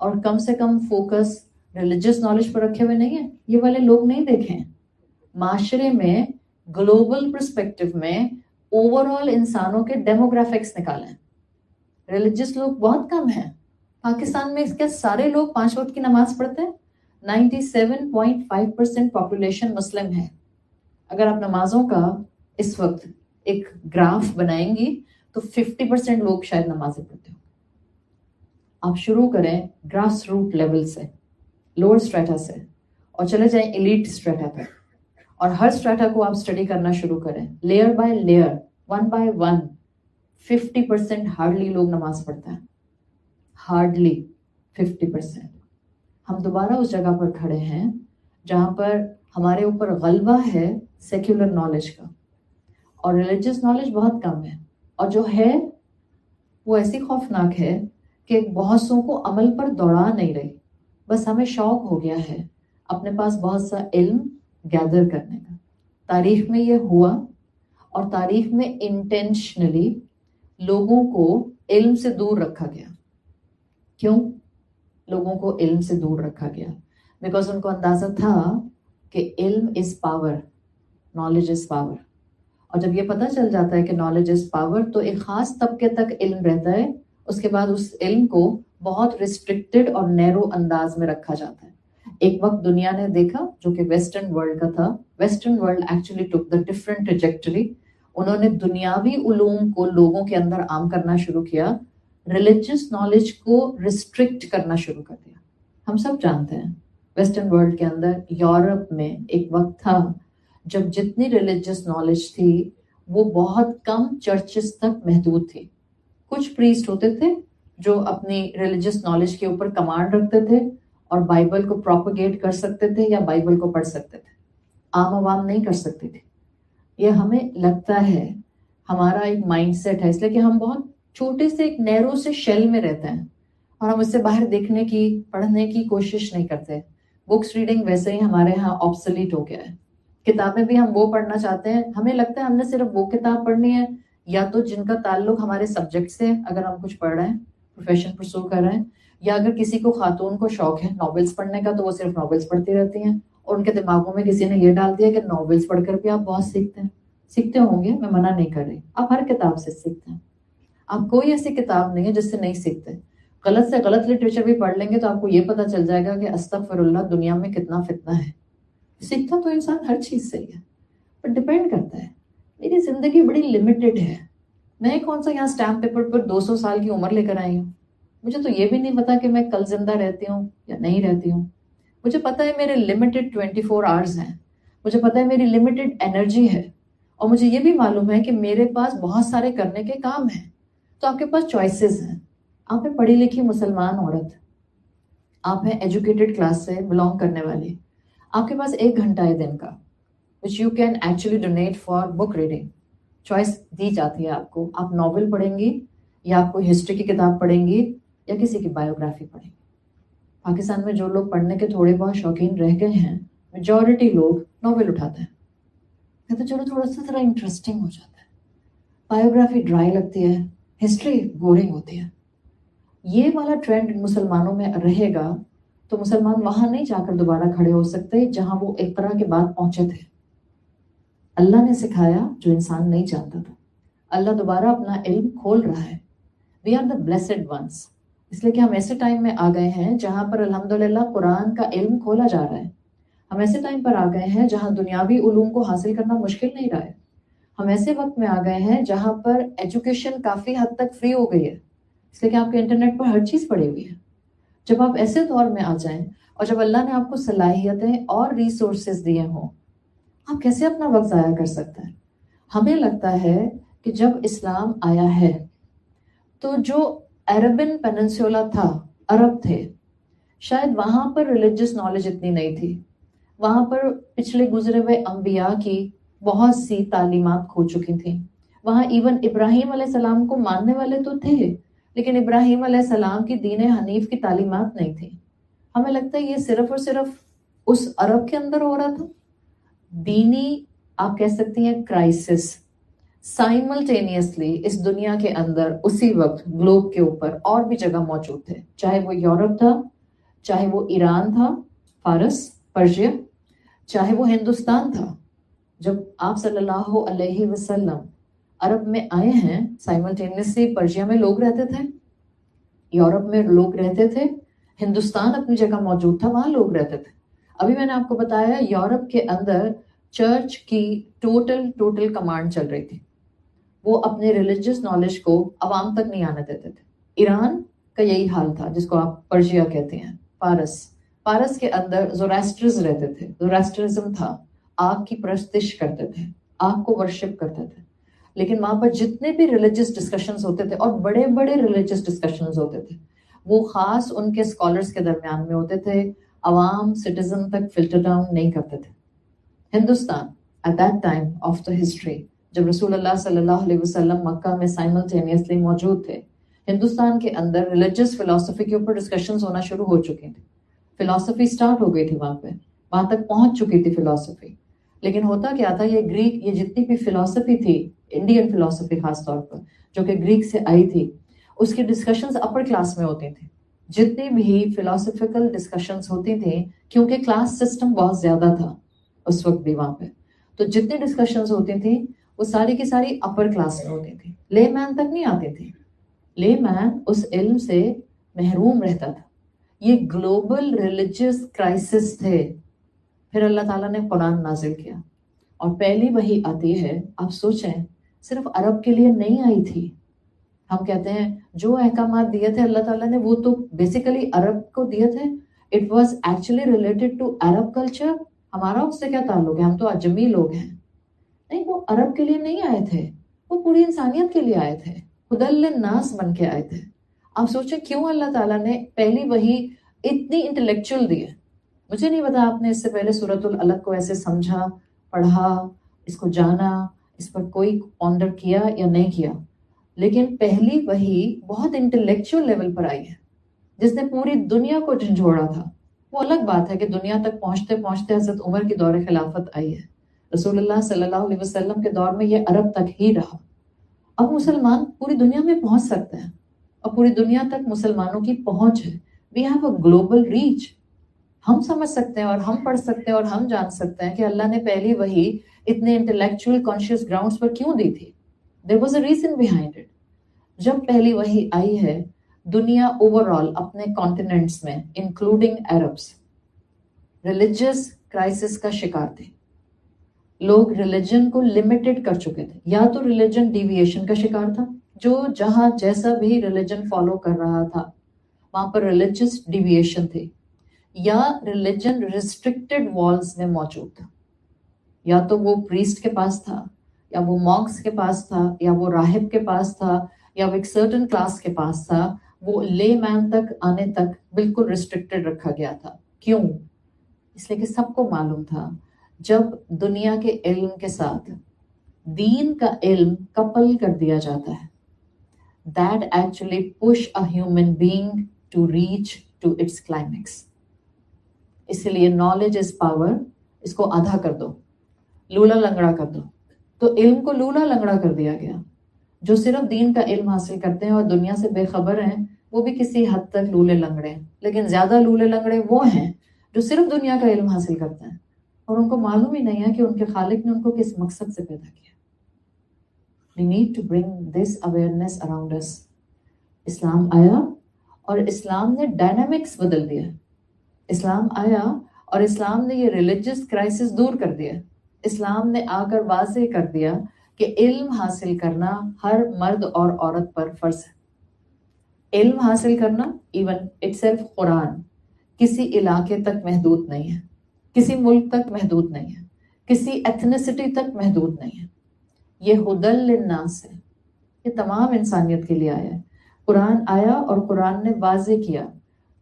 S1: اور کم سے کم فوکس ریلیجیس نالج پر رکھے ہوئے نہیں ہیں؟ یہ والے لوگ نہیں دیکھیں. معاشرے میں گلوبل پرسپیکٹو میں اوور آل انسانوں کے ڈیموگرافکس نکالیں، ریلیجیس لوگ بہت کم ہیں. پاکستان میں اس کے سارے لوگ 5 وقت کی نماز پڑھتے ہیں. 97.5% پاپولیشن مسلم ہے. اگر آپ نمازوں کا اس وقت ایک گراف بنائیں گی تو 50% لوگ شاید نمازیں پڑھتے ہوں. آپ شروع کریں گراس روٹ لیول سے، لوور اسٹریٹا سے، اور چلے جائیں ایلیٹ اسٹریٹا تک، اور ہر اسٹریٹا کو آپ اسٹڈی کرنا شروع کریں layer by layer, 1 by 1. 50% hardly لوگ نماز پڑھتے ہیں، ہارڈلی 50%. ہم دوبارہ اس جگہ پر کھڑے ہیں جہاں پر ہمارے اوپر غلبہ ہے سیکولر نالج کا، اور ریلیجیس نالج بہت کم ہے. اور جو ہے وہ ایسی خوفناک ہے کہ بہت سو کو عمل پر دوڑا نہیں رہی. بس ہمیں شوق ہو گیا ہے اپنے پاس بہت سا علم گیدر کرنے کا. تاریخ میں یہ ہوا، اور تاریخ میں انٹینشنلی لوگوں کو علم سے دور رکھا گیا. کیوں لوگوں کو علم سے دور رکھا گیا؟ بیکاز ان کو اندازہ تھا کہ علم is power, knowledge is power. اور جب یہ پتہ چل جاتا ہے کہ نالج از پاور تو ایک خاص طبقے تک علم رہتا ہے، اس کے بعد اس علم کو بہت ریسٹرکٹڈ اور نیرو انداز میں رکھا جاتا ہے. ایک وقت دنیا نے دیکھا جو کہ ویسٹرن ورلڈ کا تھا. Western world actually took the different trajectory. انہوں نے دنیاوی علوم کو لوگوں کے اندر عام کرنا شروع کیا، ریلیجیس نالج کو ریسٹرکٹ کرنا شروع کر دیا. ہم سب جانتے ہیں ویسٹرن ورلڈ کے اندر، یورپ میں ایک وقت تھا جب جتنی ریلیجیس نالج تھی وہ بہت کم چرچز تک محدود تھی. کچھ پریسٹ ہوتے تھے جو اپنی ریلیجیس نالج کے اوپر کمانڈ رکھتے تھے اور بائبل کو پروپیگیٹ کر سکتے تھے یا بائبل کو پڑھ سکتے تھے. عام عوام نہیں کر سکتی تھی. یہ ہمیں لگتا ہے ہمارا ایک مائنڈ سیٹ ہے، اس لیے کہ ہم بہت چھوٹے سے ایک نیرو سے شیل میں رہتے ہیں اور ہم اس سے باہر دیکھنے کی، پڑھنے کی کوشش نہیں کرتے. بکس ریڈنگ ویسے ہی ہمارے ہاں آبسلیٹ ہو گیا ہے. کتابیں بھی ہم وہ پڑھنا چاہتے ہیں، ہمیں لگتا ہے ہم نے صرف وہ کتاب پڑھنی ہے یا تو جن کا تعلق ہمارے سبجیکٹ سے، اگر ہم کچھ پڑھ رہے ہیں، پروفیشن پرسو کر رہے ہیں، یا اگر کسی کو خاتون کو شوق ہے ناولس پڑھنے کا تو وہ صرف ناولس پڑھتی رہتی ہیں، اور ان کے دماغوں میں کسی نے یہ ڈال دیا کہ ناولس پڑھ کر بھی آپ بہت سیکھتے ہوں گے، میں منع نہیں کر رہی، آپ ہر کتاب سے سیکھتے ہیں، آپ کوئی ایسی کتاب نہیں ہے جس سے نہیں سیکھتے. غلط سے غلط لٹریچر بھی پڑھ لیں گے تو آپ کو یہ پتا چل جائے گا کہ استغفر اللہ دنیا میں کتنا فتنہ ہے. سیکھتا تو انسان ہر چیز سے ہی ہے، پر ڈپینڈ کرتا ہے. میری زندگی بڑی لمیٹڈ ہے، میں کون سا یہاں اسٹیمپ پیپر پر 200 سال کی عمر لے کر آئی ہوں. مجھے تو یہ بھی نہیں پتا کہ میں کل زندہ رہتی ہوں یا نہیں رہتی ہوں. مجھے پتا ہے میرے لمیٹڈ 24 آورز ہیں، مجھے پتا ہے میری لمیٹڈ انرجی ہے، اور مجھے یہ بھی معلوم ہے کہ میرے پاس بہت سارے کرنے کے کام ہیں. تو آپ کے پاس چوائسیز ہیں. آپ ہیں پڑھی لکھی مسلمان عورت، آپ ہیں ایجوکیٹڈ کلاس سے بلانگ کرنے والی، آپ کے پاس 1 گھنٹہ ہے دن کا which you can actually donate for book reading. Choice دی جاتی ہے آپ کو، آپ ناول پڑھیں گی یا آپ کوئی ہسٹری کی کتاب پڑھیں گی یا کسی کی بایوگرافی پڑھیں گی. پاکستان میں جو لوگ پڑھنے کے تھوڑے بہت شوقین رہ گئے ہیں، میجورٹی لوگ ناول اٹھاتے ہیں، کہتے چلو تھوڑا سا ذرا انٹرسٹنگ ہو جاتا ہے. بایوگرافی ڈرائی لگتی ہے، ہسٹری بورنگ ہوتی ہے. یہ والا ٹرینڈ مسلمانوں میں رہے گا تو مسلمان وہاں نہیں جا کر دوبارہ کھڑے ہو سکتے جہاں وہ اقرا کے بعد پہنچے تھے. اللہ نے سکھایا جو انسان نہیں جانتا تھا. اللہ دوبارہ اپنا علم کھول رہا ہے. We are the blessed ones, اس لیے کہ ہم ایسے ٹائم میں آ گئے ہیں جہاں پر الحمدللہ قرآن کا علم کھولا جا رہا ہے. ہم ایسے ٹائم پر آ گئے ہیں جہاں دنیاوی علوم کو حاصل کرنا مشکل نہیں رہا ہے. ہم ایسے وقت میں آ گئے ہیں جہاں پر ایجوکیشن کافی حد تک فری ہو گئی ہے، اس لیے کہ آپ کے انٹرنیٹ پر ہر چیز پڑی ہوئی ہے. جب آپ ایسے دور میں آ جائیں اور جب اللہ نے آپ کو صلاحیتیں اور ریسورسز دیے ہوں، آپ کیسے اپنا وقت ضائع کر سکتے ہیں؟ ہمیں لگتا ہے کہ جب اسلام آیا ہے تو جو عربن پیننسولا تھا، عرب تھے، شاید وہاں پر ریلیجس نالج اتنی نہیں تھی. وہاں پر پچھلے گزرے ہوئے انبیاء کی بہت سی تعلیمات کھو چکی تھیں. وہاں ایون ابراہیم علیہ السلام کو ماننے والے تو تھے، لیکن ابراہیم علیہ السلام کی دین حنیف کی تعلیمات نہیں تھی. ہمیں لگتا ہے یہ صرف اور صرف اس عرب کے اندر ہو رہا تھا. دینی آپ کہہ سکتی ہیں کرائسس سائملٹینیسلی اس دنیا کے اندر اسی وقت گلوب کے اوپر اور بھی جگہ موجود تھے، چاہے وہ یورپ تھا، چاہے وہ ایران تھا، فارس، پرشیا، چاہے وہ ہندوستان تھا. جب آپ صلی اللہ علیہ وسلم عرب میں آئے ہیں، سائملٹینیسلی پرشیا میں لوگ رہتے تھے، یورپ میں لوگ رہتے تھے، ہندوستان اپنی جگہ موجود تھا، وہاں لوگ رہتے تھے. ابھی میں نے آپ کو بتایا یورپ کے اندر چرچ کی ٹوٹل کمانڈ چل رہی تھی. وہ اپنے ریلیجس نالج کو عوام تک نہیں آنے دیتے تھے. ایران کا یہی حال تھا، جس کو آپ پرشیا کہتے ہیں. پارس کے اندر زوراسٹرز رہتے تھے، زوراسٹرزم تھا، آگ کی پرستش کرتے تھے، آگ کو ورشپ کرتے تھے. لیکن وہاں پر جتنے بھی ریلیجس ڈسکشنز ہوتے تھے اور بڑے بڑے ریلیجس ڈسکشنز ہوتے تھے، وہ خاص ان کے اسکالرس کے درمیان میں ہوتے تھے، عوام سٹیزن تک فلٹر ڈاؤن نہیں کرتے تھے. Hindustan at that time of the history, جب رسول اللہ صلی اللہ علیہ وسلم مکہ میں سائملٹینیسلی موجود تھے، ہندوستان کے اندر ریلیجس فلسفی کے اوپر ڈسکشنز ہونا شروع ہو چکی تھی. فلسفی سٹارٹ ہو گئی تھی وہاں پہ، وہاں تک پہنچ چکی تھی فلسفی. لیکن ہوتا کیا تھا، یہ گریک، یہ جتنی بھی فلسفی تھی، انڈین فلسفی خاص طور پر جو کہ گریک سے آئی تھی، اس کی ڈسکشنز اپر کلاس میں ہوتی تھیں. جتنی بھی فلسفیکل ڈسکشنز ہوتی تھیں، کیونکہ کلاس سسٹم بہت زیادہ تھا اس وقت بھی وہاں پہ، تو جتنی ڈسکشنز ہوتی تھیں وہ ساری کی ساری اپر کلاس میں ہوتی تھی، لے مین تک نہیں آتی تھی. لے مین اس علم سے محروم رہتا تھا. یہ گلوبل ریلیجس کرائسس تھے. پھر اللہ تعالیٰ نے قرآن نازل کیا اور پہلی وحی آتی ہے. آپ سوچیں صرف عرب کے لیے نہیں آئی تھی. ہم کہتے ہیں جو احکامات دیے تھے اللہ تعالیٰ نے وہ تو بیسیکلی عرب کو دیے تھے. It was actually related to Arab culture. ہمارا اس سے کیا تعلق ہے، ہم تو اجمی لوگ ہیں. نہیں، وہ عرب کے لیے نہیں آئے تھے، وہ پوری انسانیت کے لیے آئے تھے، ہدی للناس بن کے آئے تھے. آپ سوچیں کیوں اللہ تعالیٰ نے پہلی وحی اتنی انٹلیکچوئل دی ہے. مجھے نہیں پتا آپ نے اس سے پہلے سورۃ العلق کو ایسے سمجھا، پڑھا، اس کو جانا، اس پر کوئی پونڈر کیا یا نہیں کیا، لیکن پہلی وحی بہت انٹلیکچوئل لیول پر آئی ہے جس نے پوری دنیا کو جھنجھوڑا تھا. وہ الگ بات ہے کہ دنیا تک پہنچتے پہنچتے حضرت عمر کی دور خلافت آئی ہے، رسول اللہ صلی اللہ علیہ وسلم کے دور میں یہ عرب تک ہی رہا. اب مسلمان پوری دنیا میں پہنچ سکتے ہیں اور پوری دنیا تک مسلمانوں کی پہنچ ہے. We have a global reach. ہم سمجھ سکتے ہیں اور ہم پڑھ سکتے ہیں اور ہم جان سکتے ہیں کہ اللہ نے پہلی وحی اتنے انٹلیکچوئل کانشیس گراؤنڈز پر کیوں دی تھی. There was a reason behind it. جب پہلی وحی آئی ہے دنیا اوور آل اپنے کانٹیننٹس میں انکلوڈنگ عربس ریلیجیس کرائسس کا شکار تھے. لوگ ریلیجن کو لمیٹڈ کر چکے تھے. یا تو ریلیجن ڈیویشن کا شکار تھا, جو جہاں جیسا بھی ریلیجن فالو کر رہا تھا وہاں پر ریلیجس ڈیویشن تھے, یا ریلیجن ریسٹرکٹڈ والز میں موجود تھا. یا تو وہ پریسٹ کے پاس تھا, یا وہ مونکس کے پاس تھا, یا وہ راہب کے پاس تھا, یا وہ ایک سرٹن کلاس کے پاس تھا. وہ لے مین تک آنے تک بالکل ریسٹرکٹڈ رکھا گیا تھا. کیوں؟ اس لیے کہ سب کو معلوم تھا جب دنیا کے علم کے ساتھ دین کا علم کپل کر دیا جاتا ہے, that actually push a human being to reach to its climax. اسی لیے knowledge is power, اس کو آدھا کر دو, لولا لنگڑا کر دو. تو علم کو لولا لنگڑا کر دیا گیا. جو صرف دین کا علم حاصل کرتے ہیں اور دنیا سے بے خبر ہیں وہ بھی کسی حد تک لولے لنگڑے ہیں, لیکن زیادہ لولے لنگڑے وہ ہیں جو صرف دنیا کا علم حاصل کرتے ہیں اور ان کو معلوم ہی نہیں ہے کہ ان کے خالق نے ان کو کس مقصد سے پیدا کیا. We need to bring this awareness around us. اسلام آیا اور اسلام نے ڈائنامکس بدل دیا. اسلام آیا اور اسلام نے یہ ریلیجس کرائسس دور کر دیا. اسلام نے آ کر واضح کر دیا کہ علم حاصل کرنا ہر مرد اور عورت پر فرض ہے. علم حاصل کرنا ایون اٹ سیلف قرآن کسی علاقے تک محدود نہیں ہے, کسی ملک تک محدود نہیں ہے, کسی ایتھنیسٹی تک محدود نہیں ہے. یہ ہدی للناس ہے, یہ تمام انسانیت کے لیے آیا ہے. قرآن آیا اور قرآن نے واضح کیا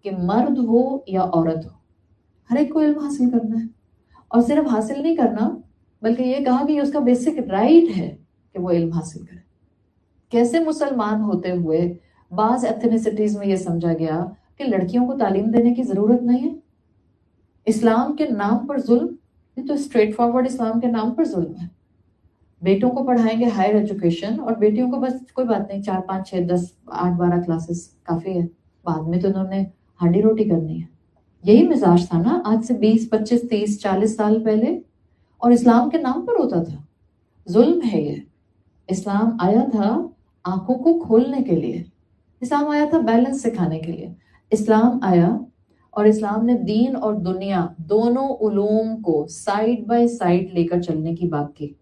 S1: کہ مرد ہو یا عورت ہو ہر ایک کو علم حاصل کرنا ہے, اور صرف حاصل نہیں کرنا بلکہ یہ کہا کہ اس کا بیسک رائٹ ہے کہ وہ علم حاصل کرے. کیسے مسلمان ہوتے ہوئے بعض ایتھنیسٹیز میں یہ سمجھا گیا کہ لڑکیوں کو تعلیم دینے کی ضرورت نہیں ہے. اسلام کے نام پر ظلم, یہ تو اسٹریٹ فارورڈ اسلام کے نام پر ظلم ہے. بیٹوں کو پڑھائیں گے ہائر ایجوکیشن اور بیٹیوں کو بس کوئی بات نہیں 4 5 6 10 8 12 کلاسز کافی ہے, بعد میں تو انہوں نے ہانڈی روٹی کرنی ہے. یہی مزاج تھا نا آج سے 20 25 30 40 سال پہلے, اور اسلام کے نام پر ہوتا تھا. ظلم ہے یہ. اسلام آیا تھا آنکھوں کو کھولنے کے لیے, اسلام آیا تھا بیلنس سکھانے کے لیے. اسلام آیا اور اسلام نے دین اور دنیا دونوں علوم کو سائیڈ بائی سائیڈ لے کر چلنے کی بات کی.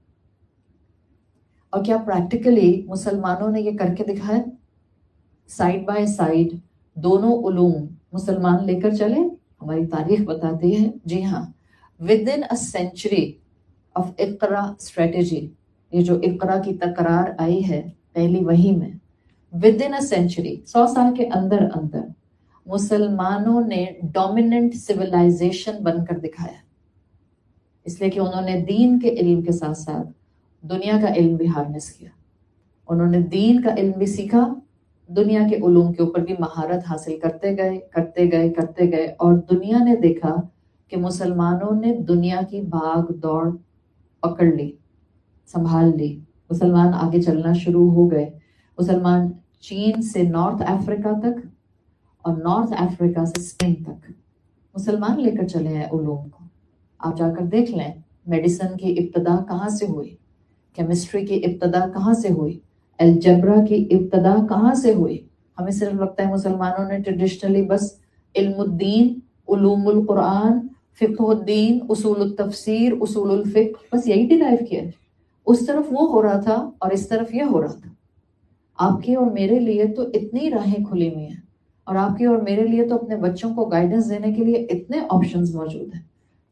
S1: اور کیا پریکٹیکلی مسلمانوں نے یہ کر کے دکھایا؟ سائیڈ بائی سائیڈ دونوں علوم مسلمان لے کر چلے. ہماری تاریخ بتاتی ہے جی ہاں, with in a century of Iqra strategy, یہ جو اقرا کی تکرار آئی ہے پہلی وحی میں, ود ان اے سینچری 100 سال کے اندر اندر مسلمانوں نے ڈومیننٹ سویلائزیشن بن کر دکھایا. اس لیے کہ انہوں نے دین کے علم کے ساتھ ساتھ دنیا کا علم بھی ہارنس کیا. انہوں نے دین کا علم بھی سیکھا, دنیا کے علوم کے اوپر بھی مہارت حاصل کرتے گئے, اور دنیا نے دیکھا کہ مسلمانوں نے دنیا کی بھاگ دوڑ پکڑ لی, سنبھال لی. مسلمان آگے چلنا شروع ہو گئے. مسلمان چین سے نارتھ افریقہ تک اور نارتھ افریقہ سے اسپین تک مسلمان لے کر چلے ہیں علوم کو. آپ جا کر دیکھ لیں میڈیسن کی ابتدا کہاں سے ہوئی, کیمسٹری کی ابتدا کہاں سے ہوئی, الجبرا کی ابتدا کہاں سے ہوئی. ہمیں صرف لگتا ہے مسلمانوں نے ٹریڈیشنلی بس علم الدین, علوم القرآن, فقہ الدین, اصول التفسیر, اصول الفقہ, بس یہی ڈرائیو کیا. اس طرف وہ ہو رہا تھا اور اس طرف یہ ہو رہا تھا. آپ کی اور میرے لیے تو اتنی راہیں کھلی ہوئی ہیں, اور آپ کی اور میرے لیے تو اپنے بچوں کو گائیڈنس دینے کے لیے اتنے آپشنز موجود ہیں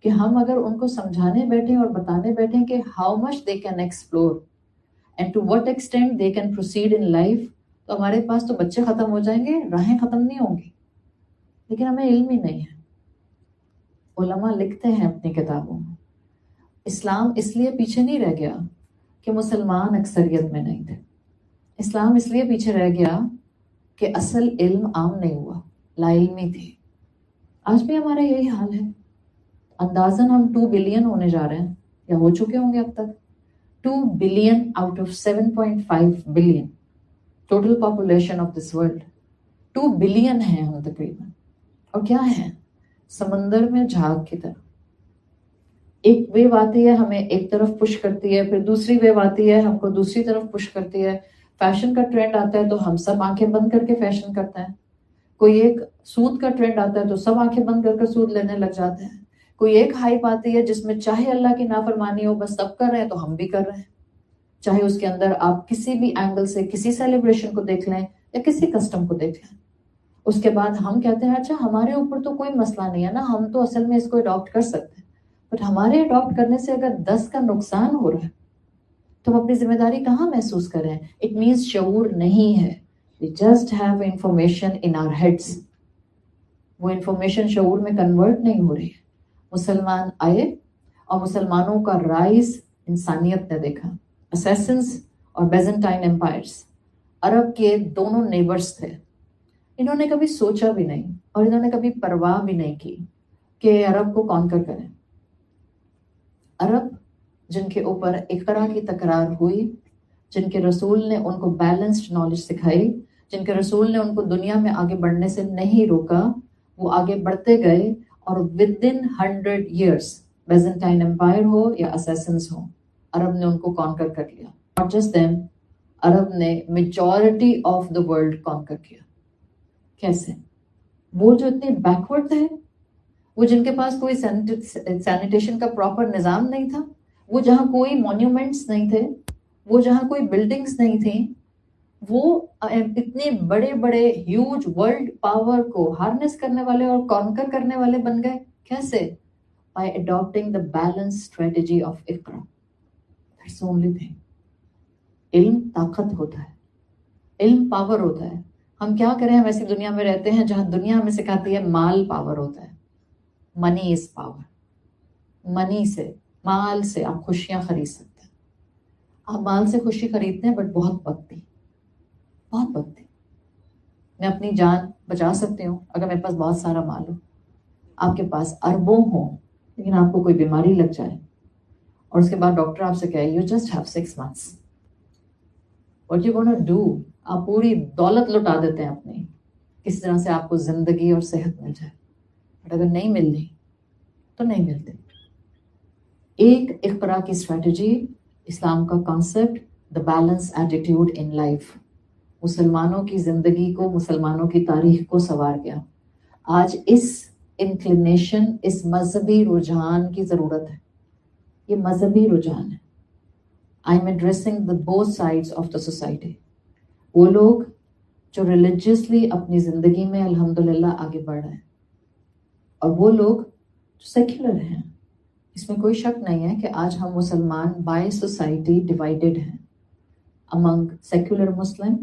S1: کہ ہم اگر ان کو سمجھانے بیٹھیں اور بتانے بیٹھیں کہ how much they can explore and to what extent they can proceed in life, تو ہمارے پاس تو بچے ختم ہو جائیں گے, راہیں ختم نہیں ہوں گی. لیکن ہمیں علم ہی نہیں ہے. علماء لکھتے ہیں اپنی کتابوں میں اسلام اس لیے پیچھے نہیں رہ گیا کہ مسلمان اکثریت میں نہیں تھے. اسلام اس لیے پیچھے رہ گیا کہ اصل علم عام نہیں ہوا, لا علمی تھی. آج بھی ہمارا یہی حال ہے. اندازاً ہم 2 بلین ہونے جا رہے ہیں, یا ہو چکے ہوں گے اب تک. 2 billion out of 7.5 billion total population of this world. 2 billion ہیں ہم تقریباً. اور کیا ہے؟ سمندر میں جھاگ کی طرح. ایک ویو آتی ہے ہمیں ایک طرف پش کرتی ہے، پھر دوسری ویو آتی ہے ہم کو دوسری طرف پش کرتی ہے. فیشن کا ٹرینڈ آتا ہے تو ہم سب آنکھیں بند کر کے فیشن کرتے ہیں. کوئی ایک سود کا ٹرینڈ آتا ہے تو سب آنکھیں بند کر کے سود لینے لگ جاتے ہیں. کوئی ایک ہائپ آتی ہے جس میں چاہے اللہ کی نافرمانی ہو بس سب کر رہے ہیں تو ہم بھی کر رہے ہیں. چاہے اس کے اندر آپ کسی بھی اینگل سے کسی سیلیبریشن کو دیکھ لیں یا کسی کسٹم کو دیکھ لیں. اس کے بعد ہم کہتے ہیں اچھا ہمارے اوپر تو کوئی مسئلہ نہیں ہے نا، ہم تو اصل میں اس کو اڈاپٹ کر سکتے ہیں. بٹ ہمارے اڈاپٹ کرنے سے اگر 10 کا نقصان ہو رہا ہے تو ہم اپنی ذمہ داری کہاں محسوس کریں؟ اٹ مینس شعور نہیں ہے. We just have information in our heads. وہ انفارمیشن شعور میں کنورٹ نہیں ہو رہی ہے. مسلمان آئے اور مسلمانوں کا رائز انسانیت نے دیکھا. اسیسنس اور بیزنٹائن امپائرس عرب کے دونوں نیبرز تھے. انہوں نے کبھی سوچا بھی نہیں اور انہوں نے کبھی پرواہ بھی نہیں کی کہ عرب کو کانکر کریں. عرب جن کے اوپر اقرا کی تکرار ہوئی، جن کے رسول نے ان کو بیلنسڈ نالج سکھائی، جن کے رسول نے ان کو دنیا میں آگے بڑھنے سے نہیں روکا، وہ آگے بڑھتے گئے اور within 100 years Byzantine empire ہو یا اسیسنس ہو، عرب نے ان کو کانکر کر لیا. ناٹ جسٹ دیم، عرب نے majority of the world conquer کیا. کیسے؟ وہ جو اتنے بیکورڈ تھے، وہ جن کے پاس کوئی سینیٹیشن کا پراپر نظام نہیں تھا، وہ جہاں کوئی مونیومنٹس نہیں تھے، وہ جہاں کوئی بلڈنگز نہیں تھیں، وہ اتنے بڑے بڑے ہیوج ورلڈ پاور کو ہارنس کرنے والے اور کانکر کرنے والے بن گئے. کیسے؟ By adapting the balance strategy of Iqra. That's the only thing. علم طاقت ہوتا ہے، علم پاور ہوتا ہے. ہم کیا کریں؟ ہم ایسی دنیا میں رہتے ہیں جہاں دنیا ہمیں سکھاتی ہے مال پاور ہوتا ہے. منی از پاور. منی سے، مال سے آپ خوشیاں خرید سکتے ہیں. آپ مال سے خوشی خریدتے ہیں بٹ بہت وقتی، بہت وقتی. میں اپنی جان بچا سکتی ہوں اگر میرے پاس بہت سارا مال ہو. آپ کے پاس اربوں ہوں لیکن آپ کو کوئی بیماری لگ جائے اور اس کے بعد ڈاکٹر آپ سے کہے you just have 6 months. What you gonna do؟ آپ پوری دولت لٹا دیتے ہیں اپنی، کس طرح سے آپ کو زندگی اور صحت مل جائے. بٹ اگر نہیں ملنی تو نہیں ملتی. ایک اقرا کی اسٹریٹجی، اسلام کا concept, the balance attitude in life, مسلمانوں کی زندگی کو، مسلمانوں کی تاریخ کو سنوار گیا. آج اس انکلینیشن، اس مذہبی رجحان کی ضرورت ہے. یہ مذہبی رجحان ہے. I am addressing the both sides of the society. وہ لوگ جو ریلیجیسلی اپنی زندگی میں الحمدللہ آگے بڑھ رہے ہیں، اور وہ لوگ جو سیکولر ہیں. اس میں کوئی شک نہیں ہے کہ آج ہم مسلمان بائی سوسائٹی ڈیوائیڈڈ ہیں امنگ سیکولر مسلم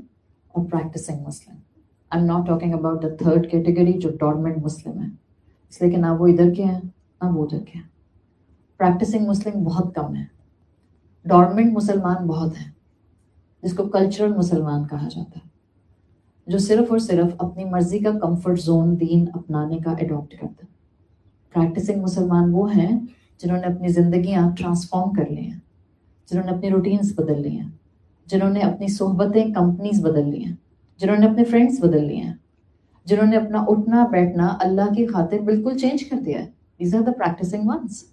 S1: اور practising Muslim. I am not talking about the third category جو ڈورمنٹ مسلم ہے، اس لیے کہ نہ وہ ادھر کے ہیں نہ وہ ادھر کے ہیں. پریکٹسنگ مسلم بہت کم ہے، ڈورمنٹ مسلمان بہت ہیں، جس کو کلچرل مسلمان کہا جاتا ہے، جو صرف اور صرف اپنی مرضی کا کمفرٹ زون دین اپنانے کا اڈاپٹ کرتا ہے. پریکٹسنگ مسلمان وہ ہیں جنہوں نے اپنی زندگیاں ٹرانسفارم کر لی ہیں، جنہوں نے اپنی روٹینز بدل لی ہیں، جنہوں نے اپنی صحبتیں کمپنیز بدل لی ہیں، جنہوں نے اپنے فرینڈز بدل لیے ہیں، جنہوں نے اپنا اٹھنا بیٹھنا اللہ کی خاطر بالکل چینج کر دیا ہے. These are the practicing ones.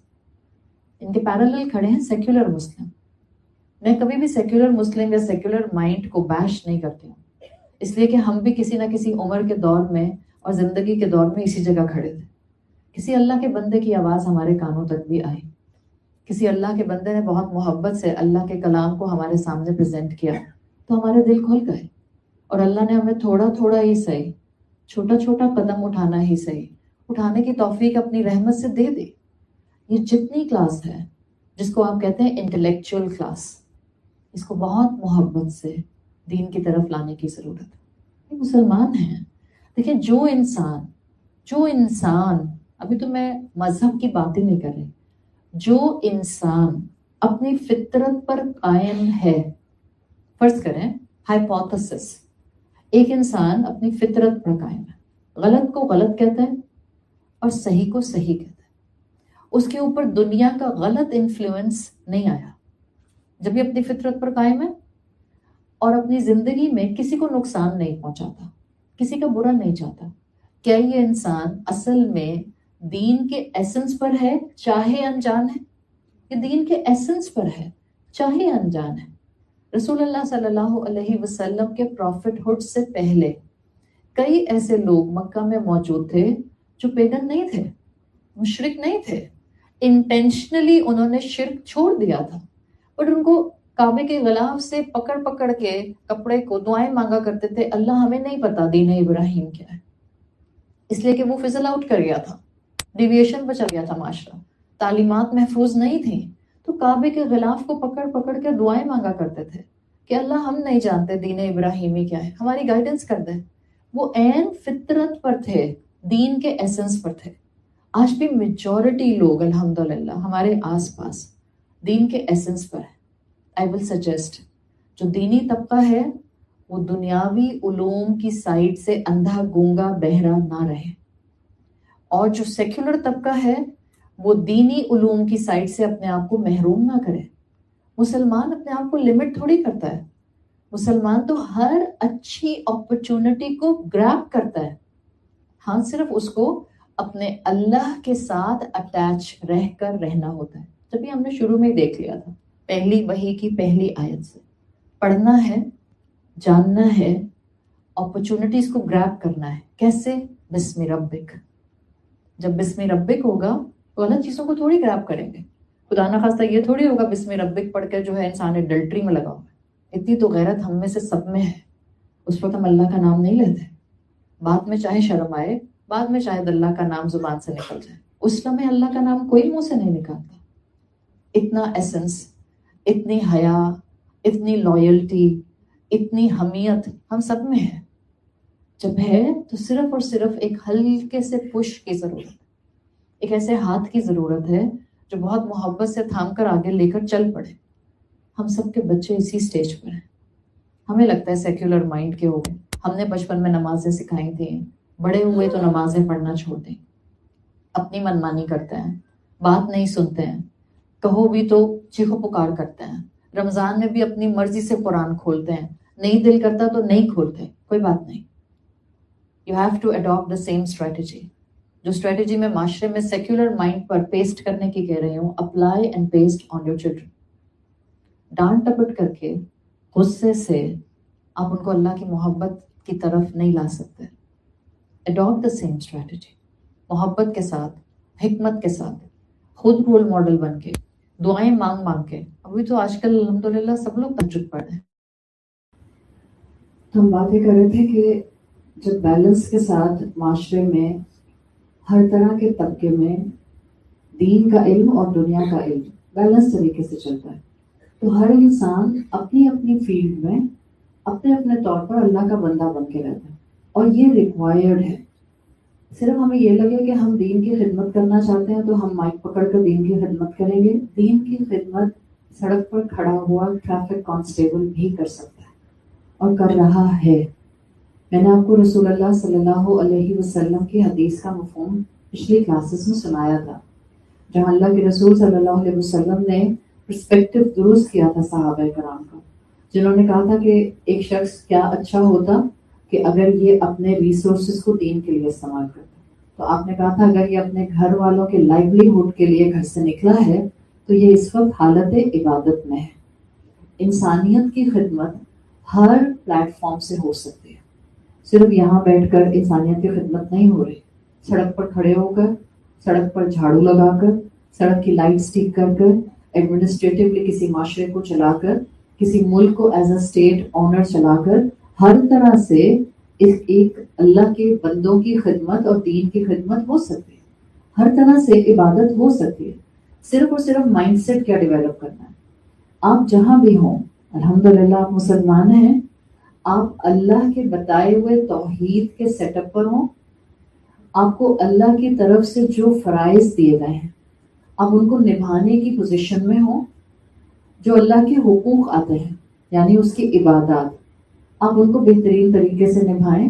S1: ان کے پیرالل کھڑے ہیں سیکولر مسلم. میں کبھی بھی سیکولر مسلم یا سیکولر مائنڈ کو بیش نہیں کرتی ہوں، اس لیے کہ ہم بھی کسی نہ کسی عمر کے دور میں اور زندگی کے دور میں اسی جگہ کھڑے تھے. کسی اللہ کے بندے کی آواز ہمارے کانوں تک بھی آئی، کسی اللہ کے بندے نے بہت محبت سے اللہ کے کلام کو ہمارے سامنے پریزنٹ کیا تو ہمارے دل کھل گئے، اور اللہ نے ہمیں تھوڑا تھوڑا ہی صحیح، چھوٹا چھوٹا قدم اٹھانا ہی صحیح، اٹھانے کی توفیق اپنی رحمت سے دے دی. یہ جتنی کلاس ہے جس کو آپ کہتے ہیں انٹلیکچوئل کلاس، اس کو بہت محبت سے دین کی طرف لانے کی ضرورت ہے. یہ مسلمان ہیں. دیکھیں جو انسان ابھی تو میں مذہب کی بات ہی نہیں کر رہی، جو انسان اپنی فطرت پر قائم ہے، فرض کریں ہائپوتھسس، ایک انسان اپنی فطرت پر قائم ہے، غلط کو غلط کہتا ہے اور صحیح کو صحیح کہتا ہے، اس کے اوپر دنیا کا غلط انفلوئنس نہیں آیا. جب یہ اپنی فطرت پر قائم ہے اور اپنی زندگی میں کسی کو نقصان نہیں پہنچاتا، کسی کا برا نہیں چاہتا، کیا یہ انسان اصل میں دین کے ایسنس پر ہے چاہے انجان ہے؟ یہ دین کے ایسنس پر ہے چاہے انجان ہے. رسول اللہ صلی اللہ علیہ وسلم کے پروفٹ ہوڈ سے پہلے کئی ایسے لوگ مکہ میں موجود تھے جو پیگن نہیں تھے، مشرک نہیں تھے. انٹینشنلی انہوں نے شرک چھوڑ دیا تھا، بٹ ان کو کعبے کے غلاف سے پکڑ پکڑ کے کپڑے کو دعائیں مانگا کرتے تھے، اللہ ہمیں نہیں پتا دین ابراہیم کیا ہے، اس لیے کہ وہ فزل آؤٹ کر گیا تھا، ڈیویشن پر چل گیا تھا معاشرہ، تعلیمات محفوظ نہیں تھیں. تو کعبے کے غلاف کو پکڑ پکڑ کے دعائیں مانگا کرتے تھے کہ اللہ ہم نہیں جانتے دین ابراہیمی کیا ہے، ہماری گائیڈنس کر دے. وہ عین فطرت پر تھے، دین کے ایسنس پر تھے. آج بھی میجورٹی لوگ الحمدللہ ہمارے آس پاس دین کے ایسنس پر ہے. آئی ول سجیسٹ جو دینی طبقہ ہے وہ دنیاوی علوم کی سائڈ سے اندھا گونگا بہرا نہ رہے، اور جو سیکولر طبقہ ہے وہ دینی علوم کی سائڈ سے اپنے آپ کو محروم نہ کرے. مسلمان اپنے آپ کو لمٹ تھوڑی کرتا ہے، مسلمان تو ہر اچھی اپرچونٹی کو گریب کرتا ہے. ہاں صرف اس کو اپنے اللہ کے ساتھ اٹیچ رہ کر رہنا ہوتا ہے. جب بھی ہم نے شروع میں ہی دیکھ لیا تھا، پہلی وحی کی پہلی آیت سے پڑھنا ہے، جاننا ہے، اپرچونٹیز کو گریب کرنا ہے. کیسے؟ بسم ربک. جب بسم ربک ہوگا تو غلط چیزوں کو تھوڑی گریب کریں گے. خدا نخواستہ یہ تھوڑی ہوگا بسم ربک پڑھ کے جو ہے انسان اڈلٹری میں لگا ہوا ہے. اتنی تو غیرت ہم میں سے سب میں ہے، اس وقت ہم اللہ کا نام نہیں لیتے. بعد میں چاہے شرم آئے، بعد میں شاید اللہ کا نام زبان سے نکل جائے، اس لمحے اللہ کا نام کوئی منہ سے نہیں نکالتا. اتنا ایسنس، اتنی حیا، اتنی لائلٹی، اتنی حمیت ہم سب میں ہے. جب ہے تو صرف اور صرف ایک ہلکے سے پش کی ضرورت ہے، ایک ایسے ہاتھ کی ضرورت ہے جو بہت محبت سے تھام کر آگے لے کر چل پڑے. ہم سب کے بچے اسی سٹیج پر ہیں. ہمیں لگتا ہے سیکولر مائنڈ کے ہو گئے، ہم نے بچپن میں نمازیں سکھائی تھیں، بڑے ہوئے تو نمازیں پڑھنا چھوڑ دیں، اپنی منمانی کرتے ہیں، بات نہیں سنتے ہیں، کہو بھی تو چیخو پکار کرتے ہیں. رمضان میں بھی اپنی مرضی سے قرآن کھولتے ہیں، نہیں دل کرتا تو نہیں کھولتے، کوئی بات نہیں. You have to adapt the same strategy. جو اسٹریٹجی میں معاشرے میں سیکولر مائنڈ پر پیسٹ کرنے کی کہہ رہی ہوں، apply and paste on your children. ڈانٹ ٹپٹ کر کے غصے سے آپ ان کو اللہ کی محبت کی طرف نہیں لا سکتے. اڈاپٹ دا سیم اسٹریٹجی، محبت کے ساتھ، حکمت کے ساتھ، خود رول ماڈل بن کے، دعائیں مانگ مانگ کے. ابھی تو آج کل الحمدللہ سب لوگ تہجد پڑھ رہے ہیں. ہم باتیں کر رہے تھے کہ جب بیلنس کے ساتھ معاشرے میں ہر طرح کے طبقے میں دین کا علم اور دنیا کا علم بیلنس طریقے سے چلتا ہے، تو ہر انسان اپنی اپنی فیلڈ میں اپنے اپنے طور پر اللہ کا بندہ بن کے رہتا ہے. اور یہ ریکوائرڈ ہے. صرف ہمیں یہ لگے کہ ہم دین کی خدمت کرنا چاہتے ہیں تو ہم مائک پکڑ کر دین کی خدمت کریں گے. دین کی خدمت سڑک پر کھڑا ہوا ٹریفک کانسٹیبل بھی کر سکتا ہے اور کر رہا ہے. میں نے آپ کو رسول اللہ صلی اللہ علیہ وسلم کی حدیث کا مفہوم پچھلی کلاسز میں سنایا تھا، جہاں اللہ کے رسول صلی اللہ علیہ وسلم نے پرسپیکٹو درست کیا تھا صحابہ کرام کا، جنہوں نے کہا تھا کہ ایک شخص کیا اچھا ہوتا کہ اگر یہ اپنے ریسورسز کو دین کے لیے استعمال کرتا. تو آپ نے کہا تھا اگر یہ اپنے گھر والوں کے لائیولی ہوڈ کے لیے گھر سے نکلا ہے تو یہ اس وقت حالت عبادت میں ہے. انسانیت کی خدمت ہر پلیٹ فارم سے ہو سکتی ہے. صرف یہاں بیٹھ کر انسانیت کی خدمت نہیں ہو رہی. سڑک پر کھڑے ہو کر، سڑک پر جھاڑو لگا کر، سڑک کی لائٹس ٹھیک کر کر، ایڈمنسٹریٹولی کسی معاشرے کو چلا کر، کسی ملک کو ایز اے اسٹیٹ آنر چلا کر، ہر طرح سے ایک اللہ کے بندوں کی خدمت اور دین کی خدمت ہو سکتی ہے. ہر طرح سے عبادت ہو سکتی ہے. صرف اور صرف مائنڈ سیٹ کیا ڈیولپ کرنا ہے. آپ جہاں بھی ہوں، الحمدللہ آپ مسلمان ہیں، آپ اللہ کے بتائے ہوئے توحید کے سیٹ اپ پر ہوں. آپ کو اللہ کی طرف سے جو فرائض دیے گئے ہیں آپ ان کو نبھانے کی پوزیشن میں ہوں. جو اللہ کے حقوق آتے ہیں یعنی اس کی عبادات، آپ ان کو بہترین طریقے سے نبھائیں.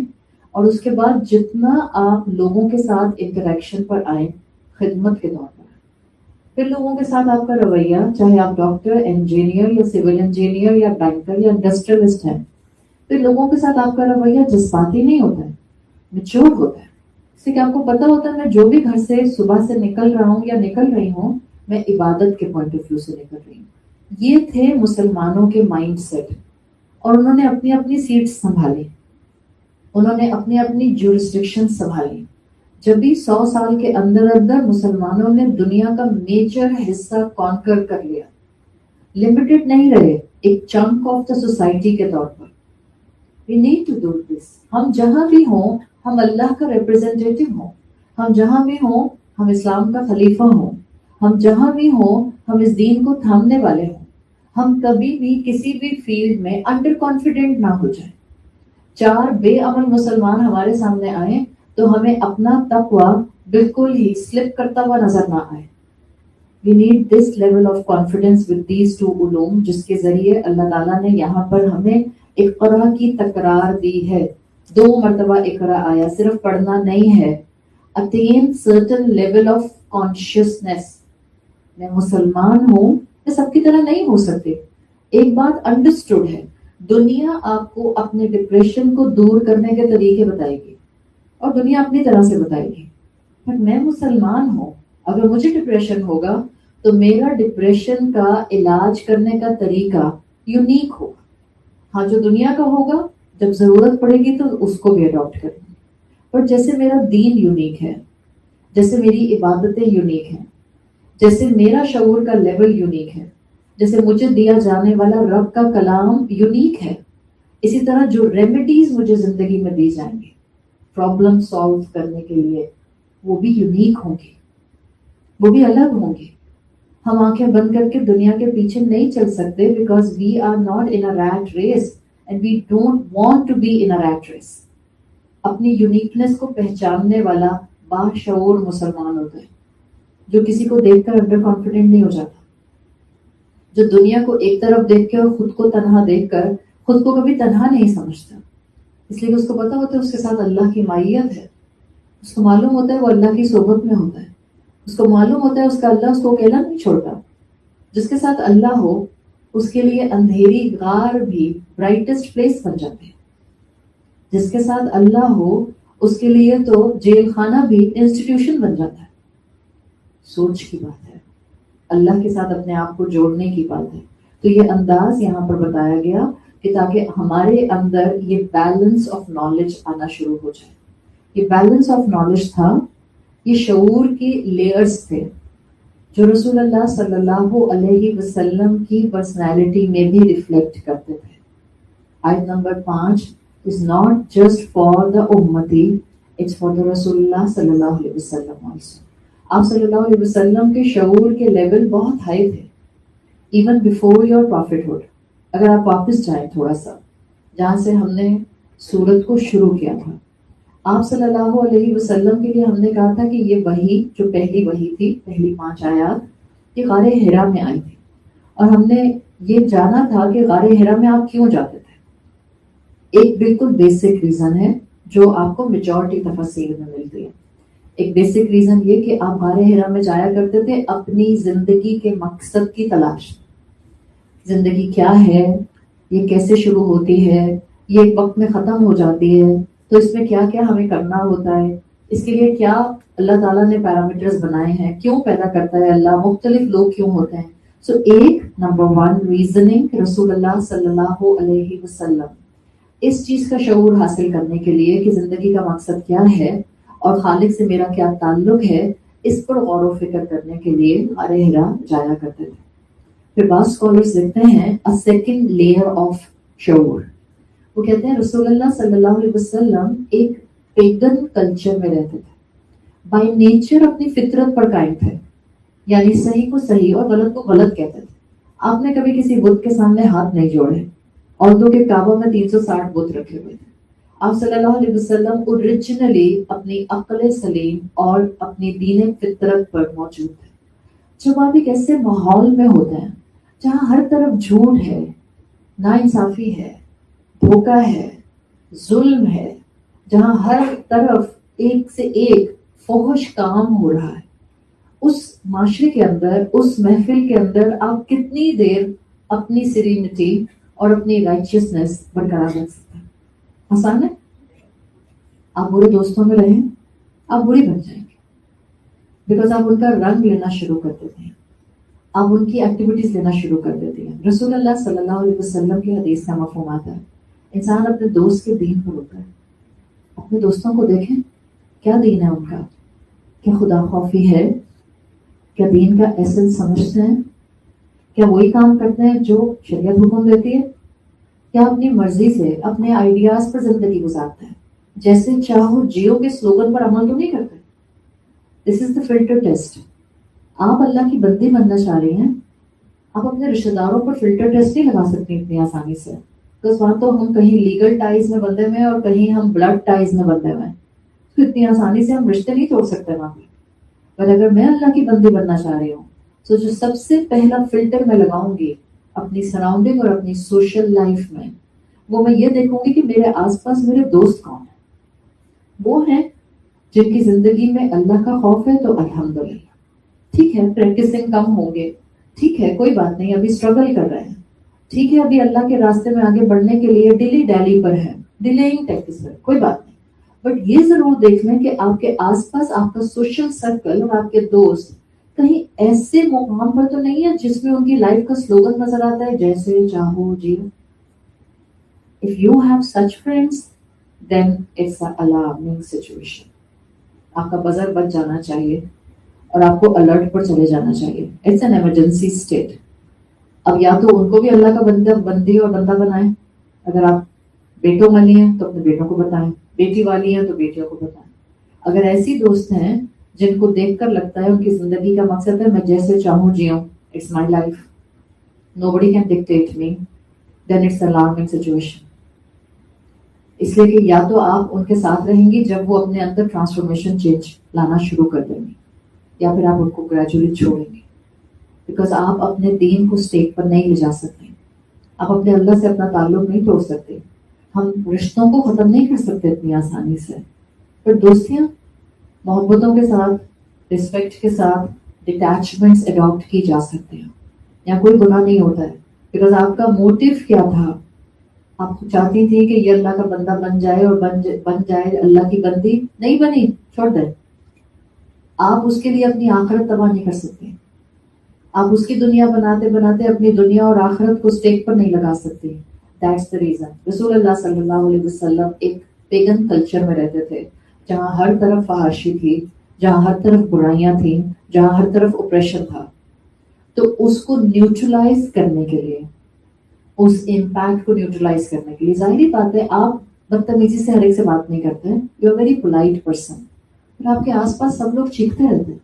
S1: اور اس کے بعد جتنا آپ لوگوں کے ساتھ انٹریکشن پر آئیں خدمت کے طور پر، پھر لوگوں کے ساتھ آپ کا رویہ، چاہے آپ ڈاکٹر، انجینئر یا سول انجینئر یا بینکر یا انڈسٹریلسٹ ہیں، پھر لوگوں کے ساتھ آپ کا رویہ جذباتی نہیں ہوتا ہے، میچور ہوتا ہے. اس سے کہ آپ کو پتا ہوتا ہے میں جو بھی گھر سے صبح سے نکل رہا ہوں یا نکل رہی ہوں، میں عبادت کے پوائنٹ آف ویو سے نکل رہی ہوں. یہ تھے مسلمانوں کے مائنڈ سیٹ، اور انہوں نے اپنی اپنی سیٹس سنبھالی، انہوں نے اپنی اپنی جورسڈکشن سنبھالی. جب بھی 100 سال کے اندر اندر مسلمانوں نے دنیا کا میجر حصہ کانکر کر لیا، لمیٹڈ نہیں رہے ایک چنک آف دا سوسائٹی کے طور پر. We need to do this. ہم جہاں بھی ہوں ہم اللہ کا ریپرزینٹیٹو ہوں، ہم جہاں بھی ہوں ہم اسلام کا خلیفہ ہوں، ہم جہاں بھی ہوں ہم اس دین کو تھامنے والے ہوں. ہم کبھی بھی کسی بھی فیلڈ میں انڈر کانفیڈنٹ نہ ہو جائیں. 4 بے عمل مسلمان ہمارے سامنے آئے تو ہمیں اپنا تقویٰ بالکل ہی سلپ کرتا ہوا نظر نہ آئے. We need this level of confidence with these 2 علوم، جس کے ذریعے اللہ تعالیٰ نے یہاں پر ہمیں اقرا کی تکرار دی ہے. 2 مرتبہ اقرا آیا، صرف پڑھنا نہیں ہے. Attain certain level of consciousness. میں مسلمان ہوں، میں سب کی طرح نہیں ہو سکتے. ایک بات انڈرسٹوڈ ہے، دنیا آپ کو اپنے ڈپریشن کو دور کرنے کے طریقے بتائے گی اور دنیا اپنی طرح سے بتائے گی. پر میں مسلمان ہوں، اگر مجھے ڈپریشن ہوگا تو میرا ڈپریشن کا علاج کرنے کا طریقہ یونیک ہوگا. ہاں جو دنیا کا ہوگا جب ضرورت پڑے گی تو اس کو بھی اڈاپٹ کریں گے. پر جیسے میرا دین یونیک ہے، جیسے میری عبادتیں یونیک ہیں، جیسے میرا شعور کا لیول یونیک ہے، جیسے مجھے دیا جانے والا رب کا کلام یونیک ہے، اسی طرح جو ریمیڈیز مجھے زندگی میں دی جائیں گے پرابلم سالو کرنے کے لیے، وہ بھی یونیک ہوں گے، وہ بھی الگ ہوں گے. ہم آنکھیں بند کر کے دنیا کے پیچھے نہیں چل سکتے because we are not in a rat race and we don't want to be in a rat race. اپنی یونیکنیس کو پہچاننے والا باشعور مسلمان ہوتا ہے، جو کسی کو دیکھ کر انڈر کانفیڈنٹ نہیں ہو جاتا، جو دنیا کو ایک طرف دیکھ کے اور خود کو تنہا دیکھ کر خود کو کبھی تنہا نہیں سمجھتا، اس لیے کہ اس کو پتا ہوتا ہے اس کے ساتھ اللہ کی معیت ہے. اس کو معلوم ہوتا ہے وہ اللہ کی صحبت میں ہوتا ہے، اس کو معلوم ہوتا ہے اس کا اللہ اس کو اکیلا نہیں چھوڑتا. جس کے ساتھ اللہ ہو اس کے لیے اندھیری غار بھی برائٹسٹ پلیس بن جاتے ہیں. جس کے ساتھ اللہ ہو اس کے لیے تو جیل خانہ بھی انسٹیٹیوشن بن جاتا ہے. سوچ کی بات ہے، اللہ کے ساتھ اپنے آپ کو جوڑنے کی بات ہے. تو یہ انداز یہاں پر بتایا گیا کہ تاکہ ہمارے اندر یہ بیلنس آف نالج آنا شروع ہو جائے. یہ بیلنس آف نالج تھا، یہ شعور کی لیئرز تھے جو رسول اللہ صلی اللہ علیہ وسلم کی پرسنالٹی میں بھی ریفلیکٹ کرتے تھے. آیت number 5 is not just for the ummati, it's for the رسول اللہ صلی اللہ علیہ وسلم also. آپ صلی اللہ علیہ وسلم کے شعور کے لیول بہت ہائی تھے ایون بیفور یور پرافٹہڈ. اگر آپ واپس جائیں تھوڑا سا جہاں سے ہم نے سورت کو شروع کیا تھا، آپ صلی اللہ علیہ وسلم کے لیے ہم نے کہا تھا کہ یہ وحی جو پہلی وحی تھی، پہلی 5 آیات، یہ غار حرا میں آئی تھی. اور ہم نے یہ جانا تھا کہ غار حرا میں آپ کیوں جاتے تھے. ایک بالکل بیسک ریزن ہے جو آپ کو میجورٹی تفاسیر میں ملتی ہے. ایک بیسک ریزن یہ کہ آپ غار حرا میں جایا کرتے تھے اپنی زندگی کے مقصد کی تلاش. زندگی کیا ہے، یہ کیسے شروع ہوتی ہے، یہ ایک وقت میں ختم ہو جاتی ہے، تو اس میں کیا کیا ہمیں کرنا ہوتا ہے، اس کے لیے کیا اللہ تعالیٰ نے پیرامیٹرز بنائے ہیں، کیوں پیدا کرتا ہے اللہ، مختلف لوگ کیوں ہوتے ہیں. سو ایک نمبر 1 ریزننگ رسول اللہ صلی اللہ علیہ وسلم اس چیز کا شعور حاصل کرنے کے لیے کہ زندگی کا مقصد کیا ہے اور خالق سے میرا کیا تعلق ہے، اس پر غور و فکر کرنے کے لیے غار حرا جایا کرتے تھے. پھر بعض اسکالرز لکھتے ہیں a second layer of شعور. وہ کہتے ہیں رسول اللہ صلی اللہ علیہ وسلم ایک پیگن کلچر میں رہتے تھے، بائی نیچر اپنی فطرت پر قائم تھے، یعنی صحیح کو صحیح اور غلط کو غلط کہتے تھے. آپ نے کبھی کسی بت کے سامنے ہاتھ نہیں جوڑے، عورتوں کے کعبہ میں 360 بت رکھے ہوئے تھے. آپ صلی اللہ علیہ وسلم اوریجنلی اپنی عقل سلیم اور اپنی دین فطرت پر موجود تھے. جب آپ ایک ایسے ماحول میں ہوتے ہیں جہاں ہر طرف جھوٹ ہے، ناانصافی ہے، دھوکہ ہے، ظلم ہے، جہاں ہر طرف ایک سے ایک فحش کام ہو رہا ہے، اس معاشرے کے اندر، اس محفل کے اندر آپ کتنی دیر اپنی سیرینٹی اور اپنی رائچیسنس برقرار رکھ سکتے ہیں؟ آسان ہے؟ آپ برے دوستوں میں رہیں، آپ بری بن جائیں گے، بیکاز آپ ان کا رنگ لینا شروع کر دیتے ہیں، آپ ان کی ایکٹیویٹیز لینا شروع کر دیتے ہیں۔ رسول اللہ صلی اللہ علیہ وسلم کی حدیث کا مفہوم آتا ہے انسان اپنے دوست کے دین پر ہوتا ہے۔ اپنے دوستوں کو دیکھیں، کیا دین ہے ان کا؟ کیا خدا خوفی ہے؟ کیا دین کا ایسنس سمجھتے ہیں؟ کیا وہی کام کرتے ہیں جو شریعت حکم دیتی ہے؟ کیا اپنی مرضی سے اپنے آئیڈیاز پر زندگی گزارتے ہیں؟ جیسے چاہو جیو کے سلوگن پر عمل تو نہیں کرتے؟ دس از دا فلٹر ٹیسٹ۔ آپ اللہ کی بندی بننا چاہ رہی ہیں، آپ اپنے رشتے داروں پر فلٹر ٹیسٹ نہیں لگا سکتی اتنی آسانی سے، بس وہاں تو ہم کہیں لیگل ٹائز میں بندھے ہوئے ہیں اور کہیں ہم بلڈ ٹائز میں بندھے ہوئے ہیں، تو اتنی آسانی سے ہم رشتے نہیں توڑ سکتے وہاں پہ۔ پر اگر میں اللہ کی بندی بننا چاہ رہی ہوں تو جو سب سے پہلا فلٹر میں لگاؤں گی اپنی سراؤنڈنگ اور اپنی سوشل لائف میں، وہ میں یہ دیکھوں گی کہ میرے آس پاس میرے دوست کون ہیں۔ وہ ہیں جن کی زندگی میں اللہ کا خوف ہے، تو الحمدللہ ٹھیک ہے، پریکٹسنگ کم ہوں گے، ٹھیک ہے، کوئی بات نہیں، ابھی اسٹرگل کر رہے ہیں، ٹھیک ہے، ابھی اللہ کے راستے میں آگے بڑھنے کے لیے ڈیلی ڈیلی پر ہے، ڈیلیئنگ ٹیکٹکس پر، کوئی بات نہیں۔ بٹ یہ ضرور دیکھ لیں کہ آپ کے آس پاس آپ کا سوشل سرکل اور آپ کے دوست کہیں ایسے مقام پر تو نہیں ہے جس میں ان کی لائف کا سلوگن نظر آتا ہے جیسے چاہو Jio. If you have such friends, then it's an alarming situation۔ آپ کا بزر بچ جانا چاہیے اور آپ کو الرٹ پر چلے جانا چاہیے۔ It's an emergency state. اب یا تو ان کو بھی اللہ کا بندی اور بندہ بنائیں، اگر آپ بیٹوں والی ہیں تو اپنے بیٹوں کو بتائیں، بیٹی والی ہیں تو بیٹیوں کو بتائیں۔ اگر ایسی دوست ہیں جن کو دیکھ کر لگتا ہے ان کی زندگی کا مقصد ہے میں جیسے چاہوں جیوں، it's my life, nobody can dictate me, then it's an alarming situation۔ اس لیے کہ یا تو آپ ان کے ساتھ رہیں گی جب وہ اپنے اندر ٹرانسفارمیشن چینج لانا شروع کر دیں گی، یا پھر آپ ان کو گریجولی چھوڑیں گے، بیکاز آپ اپنے دین کو اسٹیک پر نہیں لے جا سکتے، آپ اپنے اللہ سے اپنا تعلق نہیں توڑ سکتے، ہم رشتوں کو ختم نہیں کر سکتے اتنی آسانی سے۔ پھر دوستیاں محبتوں کے ساتھ، رسپیکٹ کے ساتھ ڈٹیچمنٹس اڈاپٹ کی جا سکتے ہیں، یا کوئی گناہ نہیں ہوتا ہے، بیکاز آپ کا موٹیو کیا تھا؟ آپ چاہتی تھی کہ یہ اللہ کا بندہ بن جائے اور بن جائے اللہ کی بندی، نہیں بنی، چھوڑ دیں۔ آپ اس کے لیے اپنی آخرت تباہ نہیں کر سکتے، آپ اس کی دنیا بناتے بناتے اپنی دنیا اور آخرت کو اسٹیک پر نہیں لگا سکتے۔ That's the reason۔ رسول اللہ صلی اللہ علیہ وسلم ایک پیگن کلچر میں رہتے تھے جہاں ہر طرف فحاشی تھی، جہاں ہر طرف برائیاں تھیں، جہاں ہر طرف اپریشن تھا۔ تو اس کو نیوٹرلائز کرنے کے لیے، اس امپیکٹ کو نیوٹرلائز کرنے کے لیے، ظاہری بات ہے آپ بدتمیزی سے ہر ایک سے بات نہیں کرتے ہیں، you are very polite person, پھر آپ کے آس پاس سب لوگ چیختے رہتے ہیں،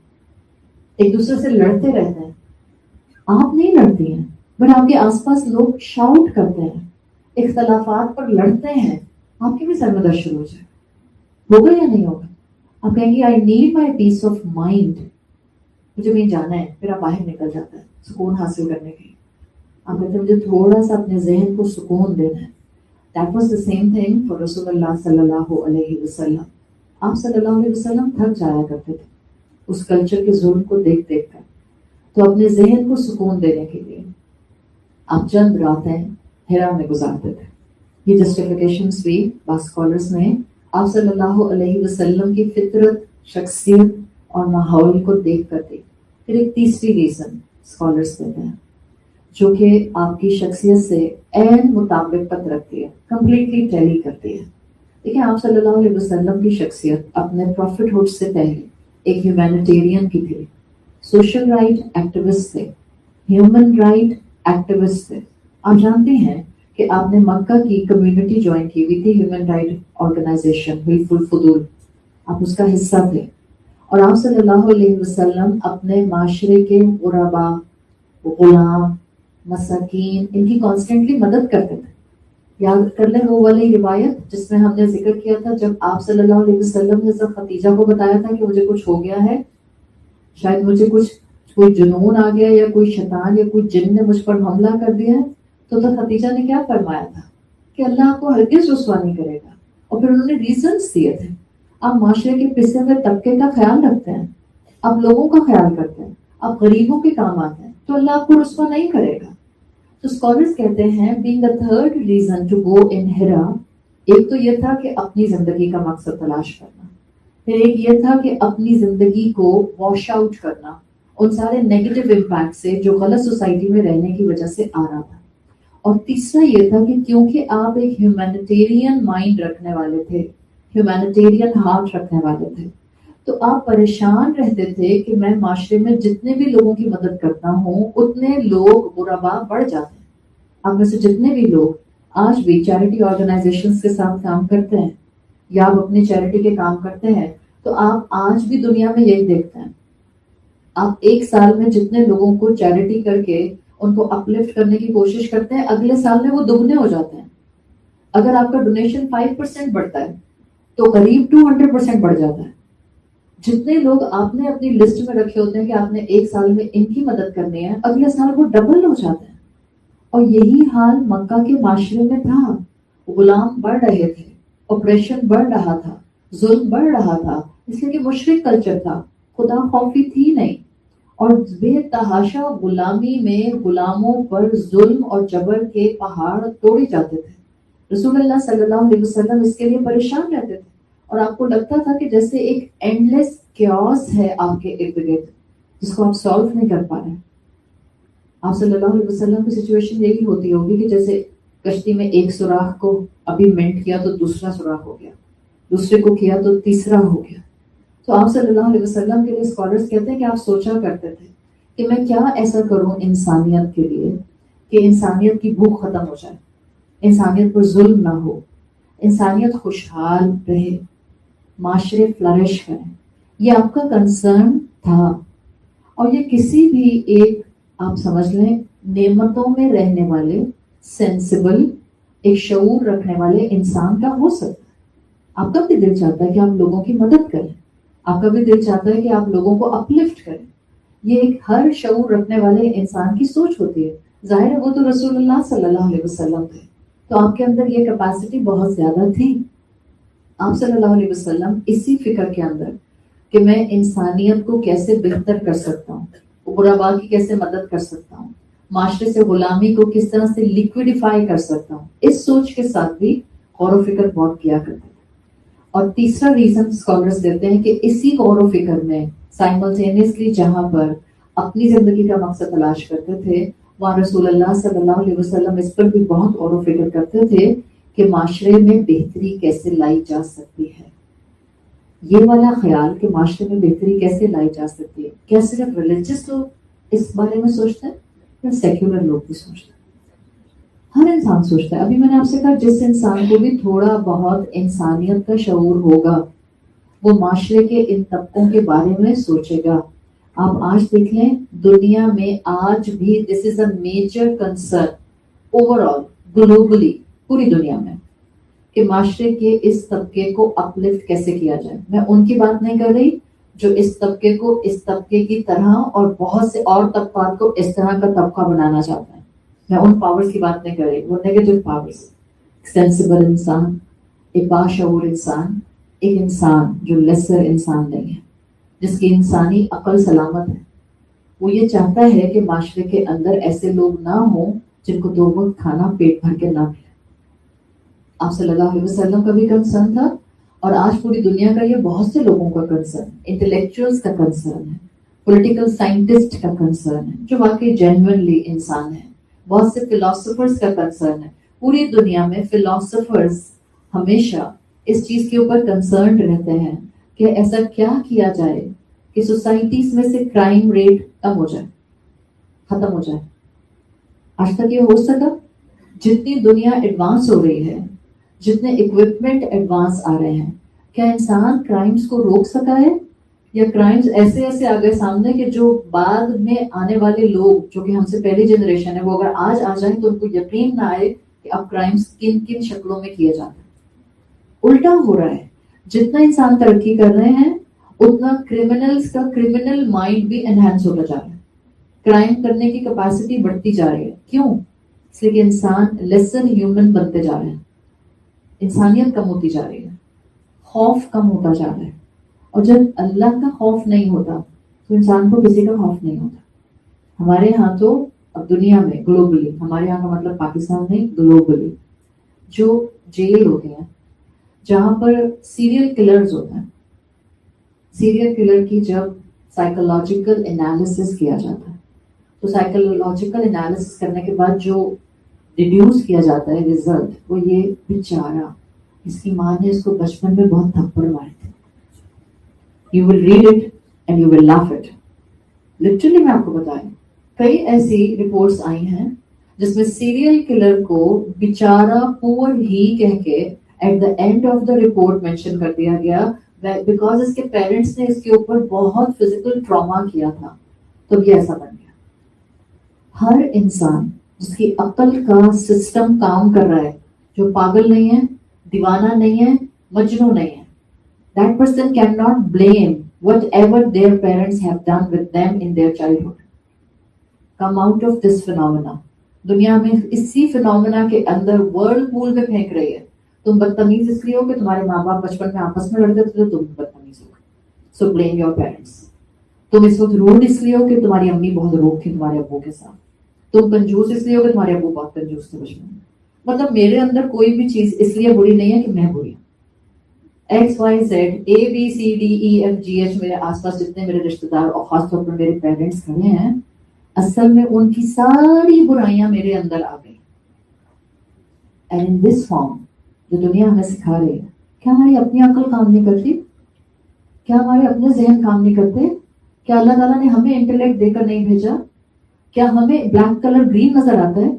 S1: ایک دوسرے سے لڑتے رہتے ہیں، آپ نہیں لڑتی ہیں بٹ آپ کے آس پاس لوگ شاؤٹ کرتے ہیں، اختلافات پر لڑتے ہیں، آپ کے بھی سر میں درد شروع ہو جائے، ہوگا یا نہیں ہوگا؟ آپ کہیں گے I need my peace of mind, مجھے کہیں جانا ہے، پھر آپ باہر نکل جاتا ہے سکون حاصل کرنے کے لیے، آپ کہتے ہیں مجھے تھوڑا سا اپنے ذہن کو سکون دینا ہے۔ That was the same thing for رسول اللہ صلی اللہ علیہ وسلم۔ آپ صلی اللہ علیہ وسلم تھک جایا کرتے تھے اس کلچر کے ظلم کو دیکھ دیکھ کر، تو اپنے ذہن کو سکون دینے کے لیے آپ چند راتیں ہیرا میں گزارتے تھے۔ یہ جسٹیفیکیشنز بھی بعض اسکالرس نے آپ صلی اللہ علیہ وسلم کی فطرت، شخصیت اور ماحول کو دیکھ کر دی۔ پھر ایک تیسری ریزن اسکالرس دیتے ہیں جو کہ آپ کی شخصیت سے عین مطابقت رکھتی ہے، کمپلیٹلی ٹیلی کرتی ہے۔ دیکھیں آپ صلی اللہ علیہ وسلم کی شخصیت اپنے پروفٹ ہوڈ سے پہلے ایک ہیومینیٹیرین کی تھی، سوشل رائٹ ایکٹیوسٹ تھے، ہیومن رائٹ ایکٹیوسٹ تھے۔ آپ جانتے ہیں کہ آپ نے مکہ کی کمیونٹی جوائن کی ہوئی تھی، ہیومن رائٹ آرگنائزیشن حلف الفضول، آپ اس کا حصہ تھے، اور آپ صلی اللہ علیہ وسلم اپنے معاشرے کے غربا، غلام، مساکین، ان کی کانسٹنٹلی مدد کرتے تھے۔ یاد کر لیں وہ والی روایت جس میں ہم نے ذکر کیا تھا جب آپ صلی اللہ علیہ وسلم نے سب خدیجہ کو بتایا تھا کہ مجھے کچھ ہو گیا ہے، شاید مجھے کوئی جنون آ گیا یا کوئی شیطان یا کوئی جن نے مجھ پر حملہ کر دیا ہے، تو خدیجہ نے کیا فرمایا تھا کہ اللہ آپ کو ہرگز رسوا نہیں کرے گا، اور پھر انہوں نے ریزنس دیے تھے۔ آپ معاشرے کے پسے ہوئے طبقے کا خیال رکھتے ہیں، آپ لوگوں کا خیال کرتے ہیں، آپ غریبوں کے کام آتے ہیں، تو اللہ آپ کو رسوا نہیں کرے گا. تو اسکالرز کہتے ہیں being the third reason to go in Hira، ایک تو یہ تھا کہ اپنی زندگی کا مقصد تلاش کرنا، پھر ایک یہ تھا کہ اپنی زندگی کو واش آؤٹ کرنا ان سارے نیگیٹو امپیکٹ سے جو غلط سوسائٹی میں رہنے کی وجہ سے آ رہا تھا. اور تیسرا یہ تھا کہ کیونکہ آپ ایک ہیومینیٹیرین مائنڈ رکھنے والے تھے، ہیومینیٹیرین ہارٹ رکھنے والے تھے، تو آپ پریشان رہتے تھے کہ میں معاشرے میں جتنے بھی لوگوں کی مدد کرتا ہوں اتنے لوگ غربا بڑھ جاتے ہیں. آپ میں سے جتنے بھی لوگ آج بھی چیریٹی آرگنائزیشنز کے ساتھ کام کرتے ہیں یا آپ اپنی چیریٹی کے کام کرتے ہیں، تو آپ آج بھی دنیا میں یہی دیکھتے ہیں. آپ ایک سال میں جتنے لوگوں کو چیریٹی کر کے ان کو اپلفٹ کرنے کی کوشش کرتے ہیں، اگلے سال میں وہ دگنے ہو جاتے ہیں. اگر آپ کا ڈونیشن 5% بڑھتا ہے تو قریب 200% بڑھ جاتا ہے. جتنے لوگ آپ نے اپنی لسٹ میں رکھے ہوتے ہیں کہ آپ نے ایک سال میں ان کی مدد کرنی ہے، اگلے سال وہ ڈبل ہو جاتے ہیں. اور یہی حال مکہ کے معاشرے میں تھا. غلام بڑھ رہے تھے، اپریشن بڑھ رہا تھا، ظلم بڑھ رہا تھا، اس لیے کہ مشرک کلچر تھا، خدا خوفی تھی نہیں، اور بے تحاشا غلامی میں غلاموں پر ظلم اور جبر کے پہاڑ توڑے جاتے تھے. رسول اللہ صلی اللہ علیہ وسلم اس کے لیے پریشان رہتے تھے، اور آپ کو لگتا تھا کہ جیسے ایک اینڈلیس کیوس ہے آپ کے ارد گرد جس کو آپ سالو نہیں کر پا رہے. آپ صلی اللہ علیہ وسلم کی سچویشن یہی ہوتی ہوگی کہ جیسے کشتی میں ایک سوراخ کو ابھی مینٹ کیا تو دوسرا سوراخ ہو گیا، دوسرے کو کیا تو تیسرا ہو گیا. تو آپ صلی اللہ علیہ وسلم کے لیے اسکالرز کہتے ہیں کہ آپ سوچا کرتے تھے کہ میں کیا ایسا کروں انسانیت کے لیے کہ انسانیت کی بھوک ختم ہو جائے، انسانیت پر ظلم نہ ہو، انسانیت خوشحال رہے، معاشرے فلرش کریں. یہ آپ کا کنسرن تھا. اور یہ کسی بھی ایک آپ سمجھ لیں نعمتوں میں رہنے والے سینسیبل ایک شعور رکھنے والے انسان کا ہو سکتا ہے. آپ کا بھی دل چاہتا ہے کہ آپ لوگوں کی مدد کریں، آپ کا بھی دل چاہتا ہے کہ آپ لوگوں کو اپلفٹ کریں. یہ ایک ہر شعور رکھنے والے انسان کی سوچ ہوتی ہے. ظاہر ہے وہ تو رسول اللہ صلی اللہ علیہ وسلم تھے، تو آپ کے اندر یہ کیپیسٹی بہت زیادہ تھی. آپ صلی اللہ علیہ وسلم اسی فکر کے اندر کہ میں انسانیت کو کیسے بہتر کر سکتا ہوں، غربا کی کیسے مدد کر سکتا ہوں، معاشرے سے غلامی کو کس طرح سے لیکویڈیفائی کر سکتا ہوں، اس سوچ کے ساتھ بھی غور و فکر بہت کیا کرتے ہیں. اور تیسرا ریزن اسکالرز دیتے ہیں کہ اسی غور و فکر میں سائملٹینیسلی جہاں پر اپنی زندگی کا مقصد تلاش کرتے تھے، وہاں رسول اللہ صلی اللہ علیہ وسلم اس پر بھی بہت غور و فکر کرتے تھے کہ معاشرے میں بہتری کیسے لائی جا سکتی ہے. یہ والا خیال کہ معاشرے میں بہتری کیسے لائی جا سکتی ہے، کیا صرف ریلیجس لوگ اس بارے میں سوچتے ہیں یا سیکولر لوگ بھی سوچتے ہیں؟ ہر انسان سوچتا ہے. ابھی میں نے آپ سے کہا جس انسان کو بھی تھوڑا بہت انسانیت کا شعور ہوگا وہ معاشرے کے ان طبقوں کے بارے میں سوچے گا. آپ آج دیکھ لیں دنیا میں آج بھی this is a major concern overall globally, پوری دنیا میں، کہ معاشرے کے اس طبقے کو اپلفٹ کیسے کیا جائے. میں ان کی بات نہیں کر رہی جو اس طبقے کو اس طبقے کی طرح اور بہت سے اور طبقات کو اس طرح کا طبقہ بنانا چاہتا ہے. میں ان پاورز کی بات نہیں کر رہی، وہ نیگیٹو پاورز. سینسیبل انسان، ایک باشعور انسان، ایک انسان جو لیسر انسان نہیں ہے، جس کی انسانی عقل سلامت ہے، وہ یہ چاہتا ہے کہ معاشرے کے اندر ایسے لوگ نہ ہوں جن کو دو وقت کھانا پیٹ بھر کے نہ ملے. آپ صلی اللہ علیہ وسلم کا بھی کنسرن تھا، اور آج پوری دنیا کا یہ بہت سے لوگوں کا کنسرن، انٹلیکچوئلز کا کنسرن ہے، پولیٹیکل سائنٹسٹ کا کنسرن ہے جو واقعی جینوئنلی انسان ہے، بہت سے فلاسفرز کا کنسرن ہے. پوری دنیا میں فلاسفرز ہمیشہ اس چیز کے اوپر کنسرنڈ رہتے ہیں کہ ایسا کیا کیا جائے کہ سوسائٹیز میں سے کرائم ریٹ کم ہو جائے، ختم ہو جائے. آج تک یہ ہو سکا؟ جتنی دنیا ایڈوانس ہو رہی ہے، جتنے اکوپمنٹ ایڈوانس آ رہے ہیں، کیا انسان کرائمز کو روک سکا ہے؟ یا کرائمز ایسے ایسے آ گئے سامنے کہ جو بعد میں آنے والے لوگ جو کہ ہم سے پہلی جنریشن ہے وہ اگر آج آ جائیں تو ان کو یقین نہ آئے کہ اب کرائمز کن کن شکلوں میں کیے جاتے ہیں. الٹا ہو رہا ہے. جتنا انسان ترقی کر رہے ہیں اتنا کرمنلز کا کرمنل مائنڈ بھی انہینس ہوتا جا رہا ہے، کرائم کرنے کی کیپیسٹی بڑھتی جا رہی ہے. کیوں؟ اس لیے کہ انسان لیسن ہیومن بنتے جا رہے ہیں، انسانیت کم ہوتی جا رہی ہے، خوف کم ہوتا جا رہا ہے. اور جب اللہ کا خوف نہیں ہوتا تو انسان کو کسی کا خوف نہیں ہوتا. ہمارے یہاں تو اب دنیا میں گلوبلی، ہمارے یہاں کا مطلب پاکستان نہیں، گلوبلی جو جیل ہوتے ہیں جہاں پر سیریل کلرز ہوتے ہیں، سیریل کلر کی جب سائیکولوجیکل انالیسس کیا جاتا ہے تو سائیکولوجیکل انالیسس کرنے کے بعد جو ریڈیوس کیا جاتا ہے رزلٹ وہ یہ، بیچارہ اس کی ماں نے اس کو بچپن میں بہت تھپڑ مارے تھے. You will read it and you will laugh it. Literally میں آپ کو بتائیں کئی ایسی رپورٹس آئی ہیں جس میں سیریل کلر کو بیچارہ پور ہی کہہ کے at the end of the report mention کر دیا گیا بیکاز اس کے پیرنٹس نے اس کے اوپر بہت فزیکل ٹراما کیا تھا تو یہ ایسا بن گیا. ہر انسان جس کی عقل کا سسٹم کام کر رہا ہے، جو پاگل نہیں ہے، دیوانہ نہیں ہے، مجنوں نہیں ہے، that person cannot blame whatever their parents have done with them in their childhood. Come out of this phenomena. دنیا میں اسی فنومنا کے اندر ورلڈ پول میں پھینک رہی ہے. تم بدتمیز اس لیے ہو کہ تمہارے ماں باپ بچپن میں آپس میں لڑتے تھے تو تم بدتمیز ہو. سو بلیم یور پیرنٹس. تم اس وقت روڈ اس لیے ہو کہ تمہاری امی بہت روک تھی تمہارے ابو کے ساتھ. تم کنجوس اس لیے ہو کہ تمہارے ابو بہت کنجوس تھے بچپن میں. مطلب میرے اندر کوئی بھی چیز اس لیے بری نہیں ہے کہ میں بری ہوں. X Y Z A B C D E F G H, میرے آس پاس جتنے میرے رشتے دار اور خاص طور پر میرے پیرنٹس کھڑے ہیں، اصل میں ان کی ساری برائیاں میرے اندر آ گئی. اینڈ ان دس فارم جو دنیا ہمیں سکھا رہی ہے، کیا ہماری اپنی عقل کام نہیں کرتی؟ کیا ہمارے اپنے ذہن کام نہیں کرتے؟ کیا اللہ تعالیٰ نے ہمیں انٹلیکٹ دے کر نہیں بھیجا؟ کیا ہمیں بلیک کلر گرین نظر آتا ہے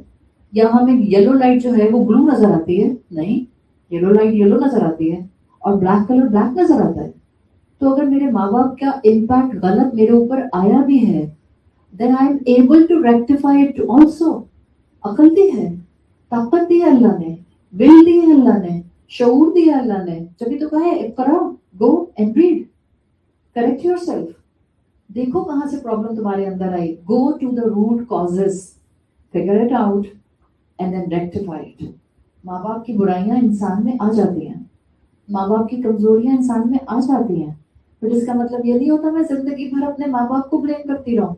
S1: یا ہمیں یلو لائٹ جو ہے وہ بلو نظر آتی ہے؟ نہیں، یلو لائٹ یلو نظر آتی ہے اور بلیک کلر بلیک نظر آتا ہے. تو اگر میرے ماں باپ کا امپیکٹ غلط میرے اوپر آیا بھی ہے then I am able to rectify it also. عقل دی ہے، طاقت دی ہے اللہ نے، ول دی ہے اللہ نے، شعور دیا اللہ نے. جبھی تو کہا ہے اقرا، go and read, correct yourself. دیکھو کہاں سے پرابلم تمہارے اندر آئی. go to the root causes, figure it out and then rectify it. ماں باپ کی برائیاں انسان میں آ جاتی ہیں، ماں باپ کی کمزوریاں انسان میں آ جاتی ہیں، پھر اس کا مطلب یہ نہیں ہوتا میں زندگی بھر اپنے ماں باپ کو بلیم کرتی رہوں.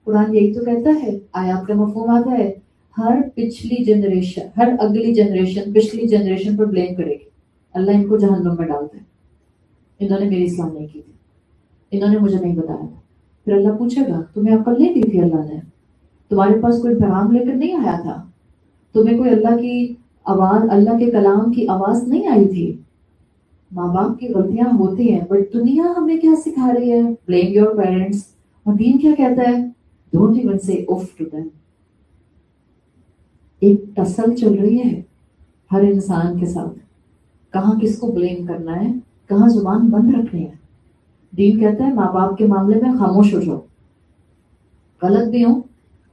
S1: قرآن یہی تو کہتا ہے، آیات کا مفہوم آتا ہے، ہر پچھلی جنریشن، ہر اگلی جنریشن پچھلی جنریشن پر بلیم کرے گی. اللہ ان کو جہنم میں ڈالتا ہے، انہوں نے میری اصلاح نہیں کی تھی، انہوں نے مجھے نہیں بتایا تھا. پھر اللہ پوچھے گا تمہیں عقل نہیں دی تھی اللہ نے؟ تمہارے پاس کوئی پیغام لے کر نہیں آیا تھا؟ تمہیں کوئی اللہ کی آواز، اللہ کے کلام کی آواز نہیں آئی تھی؟ ماں باپ کی غلطیاں ہوتی ہیں، بٹ دنیا ہمیں کیا سکھا رہی ہے؟ Blame your parents. اور دین کیا کہتا ہے؟ ڈونٹ ایون سے اف ٹو دیم. ایک ٹسل چل رہی ہے ہر انسان کے ساتھ، کہاں کس کو بلیم کرنا ہے، کہاں زبان بند رکھنی ہے. دین کہتا ہے ماں باپ کے معاملے میں خاموش ہو جاؤ، غلط بھی ہوں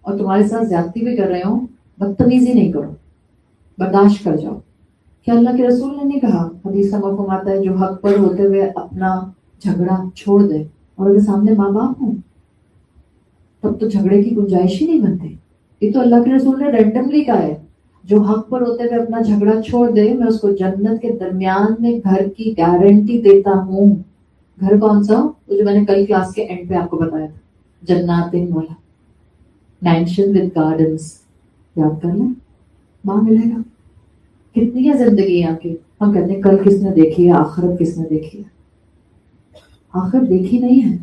S1: اور تمہارے ساتھ زیادتی بھی کر رہے ہوں، بدتمیزی نہیں کرو، برداشت کر جاؤ. کیا اللہ کے رسول نے نہیں کہا؟ حدیث کا مفہوم آتا ہے جو حق پر ہوتے ہوئے اپنا جھگڑا چھوڑ دے، اور اگر سامنے ماں باپ ہوں تب تو جھگڑے کی گنجائش ہی نہیں بنتی. یہ تو اللہ کے رسول نے رینڈملی کہا ہے، جو حق پر ہوتے ہوئے اپنا جھگڑا چھوڑ دے میں اس کو جنت کے درمیان میں گھر کی گارنٹی دیتا ہوں. گھر کون سا؟ وہ جو میں نے کل کلاس کے اینڈ پہ آپ کو بتایا تھا، جنات والا، مینشن ود گارڈنس. یاد کر لیں، ماں ملے گا. کتنی ہے زندگی یہاں کی، ہم کہتے ہیں کل کس نے دیکھی ہے، آخرت کس نے دیکھی ہے. آخرت دیکھی نہیں ہے،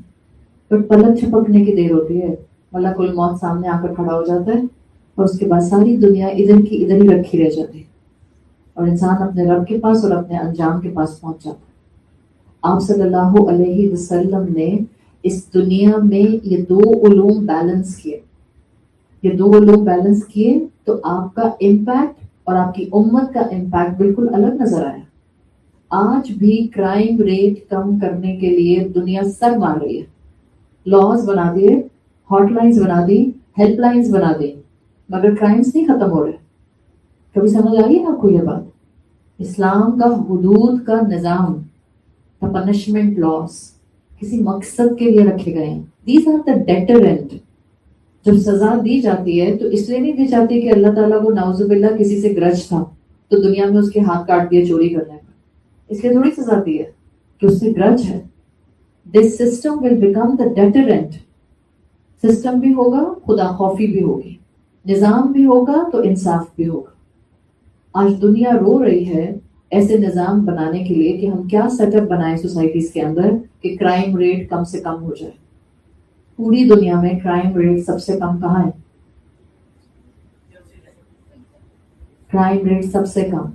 S1: بٹ پلک چھپکنے کی دیر ہوتی ہے. ملک الموت سامنے آ کر کھڑا ہو جاتا ہے اور اس کے بعد ساری دنیا ادھر کی ادھر ہی رکھی رہ جاتی ہے اور انسان اپنے رب کے پاس اور اپنے انجام کے پاس پہنچ جاتا ہے. آپ صلی اللہ علیہ وسلم نے اس دنیا میں یہ دو علوم بیلنس کیے. یہ دو علوم بیلنس کیے تو آپ کا امپیکٹ اور آپ کی امت کا امپیکٹ بالکل الگ نظر آیا. آج بھی کرائم ریٹ کم کرنے کے لیے دنیا سر مار رہی ہے. لاز بنا دیے، ہاٹ لائنز بنا دی، ہیلپ لائنز بنا دی، مگر کرائمز نہیں ختم ہو رہے. کبھی سمجھ آئی ہے آپ کو یہ بات؟ اسلام کا حدود کا نظام، the punishment laws کسی مقصد کے لیے رکھے گئے ہیں. these are the deterrent. جب سزا دی جاتی ہے تو اس لیے نہیں دی جاتی کہ اللہ تعالیٰ کو نعوذ باللہ کسی سے گرج تھا تو دنیا میں اس کے ہاتھ کاٹ دیے چوری کرنے کا. اس لیے تھوڑی سزا دی ہے کہ اس سے گرج ہے. This system will become the deterrent. System بھی ہوگا, خدا خوفی بھی ہوگی, نظام بھی ہوگا تو انصاف بھی ہوگا. آج دنیا رو رہی ہے ایسے نظام بنانے کے لیے کہ ہم کیا سیٹ اپ بنائیں سوسائٹیز کے اندر کہ کرائم ریٹ کم سے کم ہو جائے. پوری دنیا میں کرائم ریٹ سب سے کم کہاں ہے؟ کرائم ریٹ سب سے کم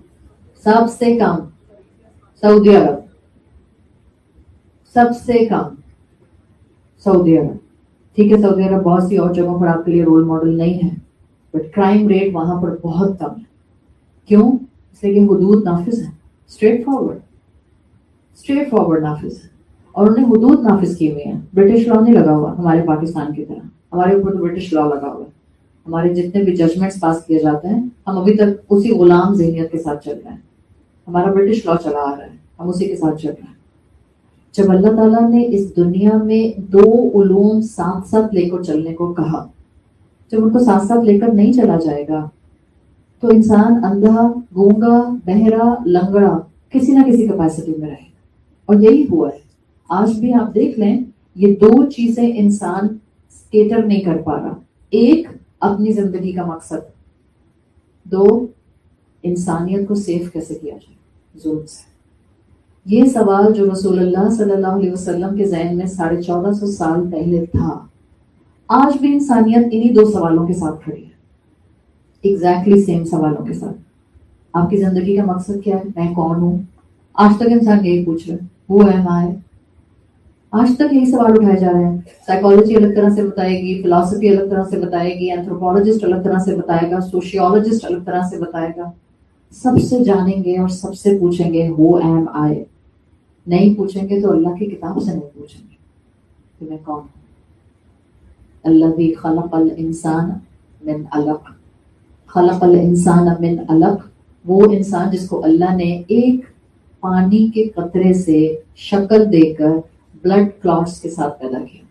S1: سعودی عرب. سب سے کم سعودی عرب. ٹھیک ہے, سعودی عرب بہت سی اور جگہوں پر آپ کے لیے رول ماڈل نہیں ہے, بٹ کرائم ریٹ وہاں پر بہت کم ہے. کیوں؟ اس لیے کہ حدود نافذ ہیں, اسٹریٹ فارورڈ نافذ ہے, اور انہوں نے حدود نافذ کی ہوئی ہیں. برٹش لا نہیں لگا ہوا ہمارے پاکستان کی طرح, ہمارے اوپر تو برٹش لا لگا ہوا ہے. ہمارے جتنے بھی ججمنٹس پاس کیے جاتے ہیں ہم ابھی تک اسی غلام ذہنیت کے ساتھ چل رہے ہیں. ہمارا برٹش لا چلا آ رہا ہے, ہم اسی کے ساتھ چل رہے ہیں. جب اللہ تعالیٰ نے اس دنیا میں دو علوم ساتھ ساتھ لے کر چلنے کو کہا, جب ان کو ساتھ ساتھ لے کر نہیں چلا جائے گا تو انسان اندھا, گونگا, بہرا, لنگڑا کسی نہ کسی کیپیسٹی میں رہے گا. اور یہی ہوا ہے. آج بھی آپ دیکھ لیں, یہ دو چیزیں انسان کیٹر نہیں کر پا رہا. ایک, اپنی زندگی کا مقصد. دو, انسانیت کو سیف کیسے کیا جائے ظلم سے. یہ سوال جو رسول اللہ صلی اللہ علیہ وسلم کے ذہن میں 1450 سال پہلے تھا, آج بھی انسانیت انہی دو سوالوں کے ساتھ کھڑی ہے. ایگزیکٹلی سیم سوالوں کے ساتھ. آپ کی زندگی کا مقصد کیا ہے؟ میں کون ہوں؟ آج تک انسان یہی پوچھ رہا ہے, ہو ایم آئی. آج تک یہی سوال اٹھائے جا رہے ہیں. سائیکالوجی الگ طرح سے بتائے گی, فلاسفی الگ طرح سے بتائے گی, اینتھروپولوجسٹ الگ طرح سے بتائے گا, سوشیولوجسٹ الگ طرح سے بتائے گا. سب سے جانیں گے اور سب سے پوچھیں گے ہو ایم آئی. نہیں پوچھیں گے تو اللہ کی کتاب سے نہیں پوچھیں گے کہ میں کون ہوں. الذی خلق الانسان من علق. خلق الانسان من علق, وہ انسان جس کو اللہ نے ایک پانی کے قطرے سے شکل دے کر بلڈ کلاٹس کے ساتھ پیدا کیا.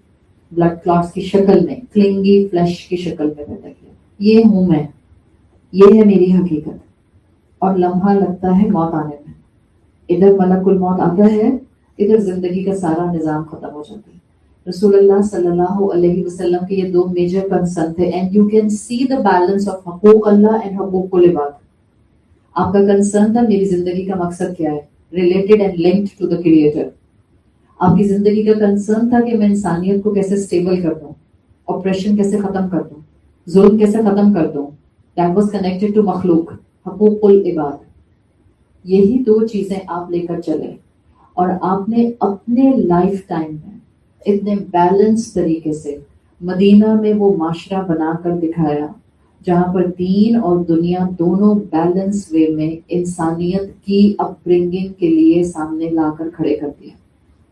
S1: بلڈ کلاٹس کی شکل میں, کلنگی فلیش کی شکل میں پیدا کیا. یہ ہوں میں, یہ ہے میری حقیقت. اور لمحہ لگتا ہے موت آنے میں, ادھر ملک الموت آتا ہے, ادھر زندگی کا سارا نظام ختم ہو جاتا ہے. رسول اللہ صلی اللہ علیہ وسلم کے یہ دو میجر کنسرن تھے. And you can see the balance of حقوق اللہ اینڈ حقوق العباد. آپ کا کنسرن تھا میری زندگی کا مقصد کیا ہے, related and linked to the creator. آپ کی زندگی کا کنسرن تھا کہ میں انسانیت کو کیسے اسٹیبل کر دوں, آپریشن کیسے ختم کر دوں, ظلم کیسے ختم کر دوں. دیٹ واز کنیکٹڈ ٹو مخلوق, حقوق العباد. یہی دو چیزیں آپ لے کر چلے, اور آپ نے اپنے لائف ٹائم میں اتنے بیلنس طریقے سے مدینہ میں وہ معاشرہ بنا کر دکھایا جہاں پر دین اور دنیا دونوں بیلنس وے میں انسانیت کی اپ برنگنگ کے لیے سامنے لا کر کھڑے کر دیا.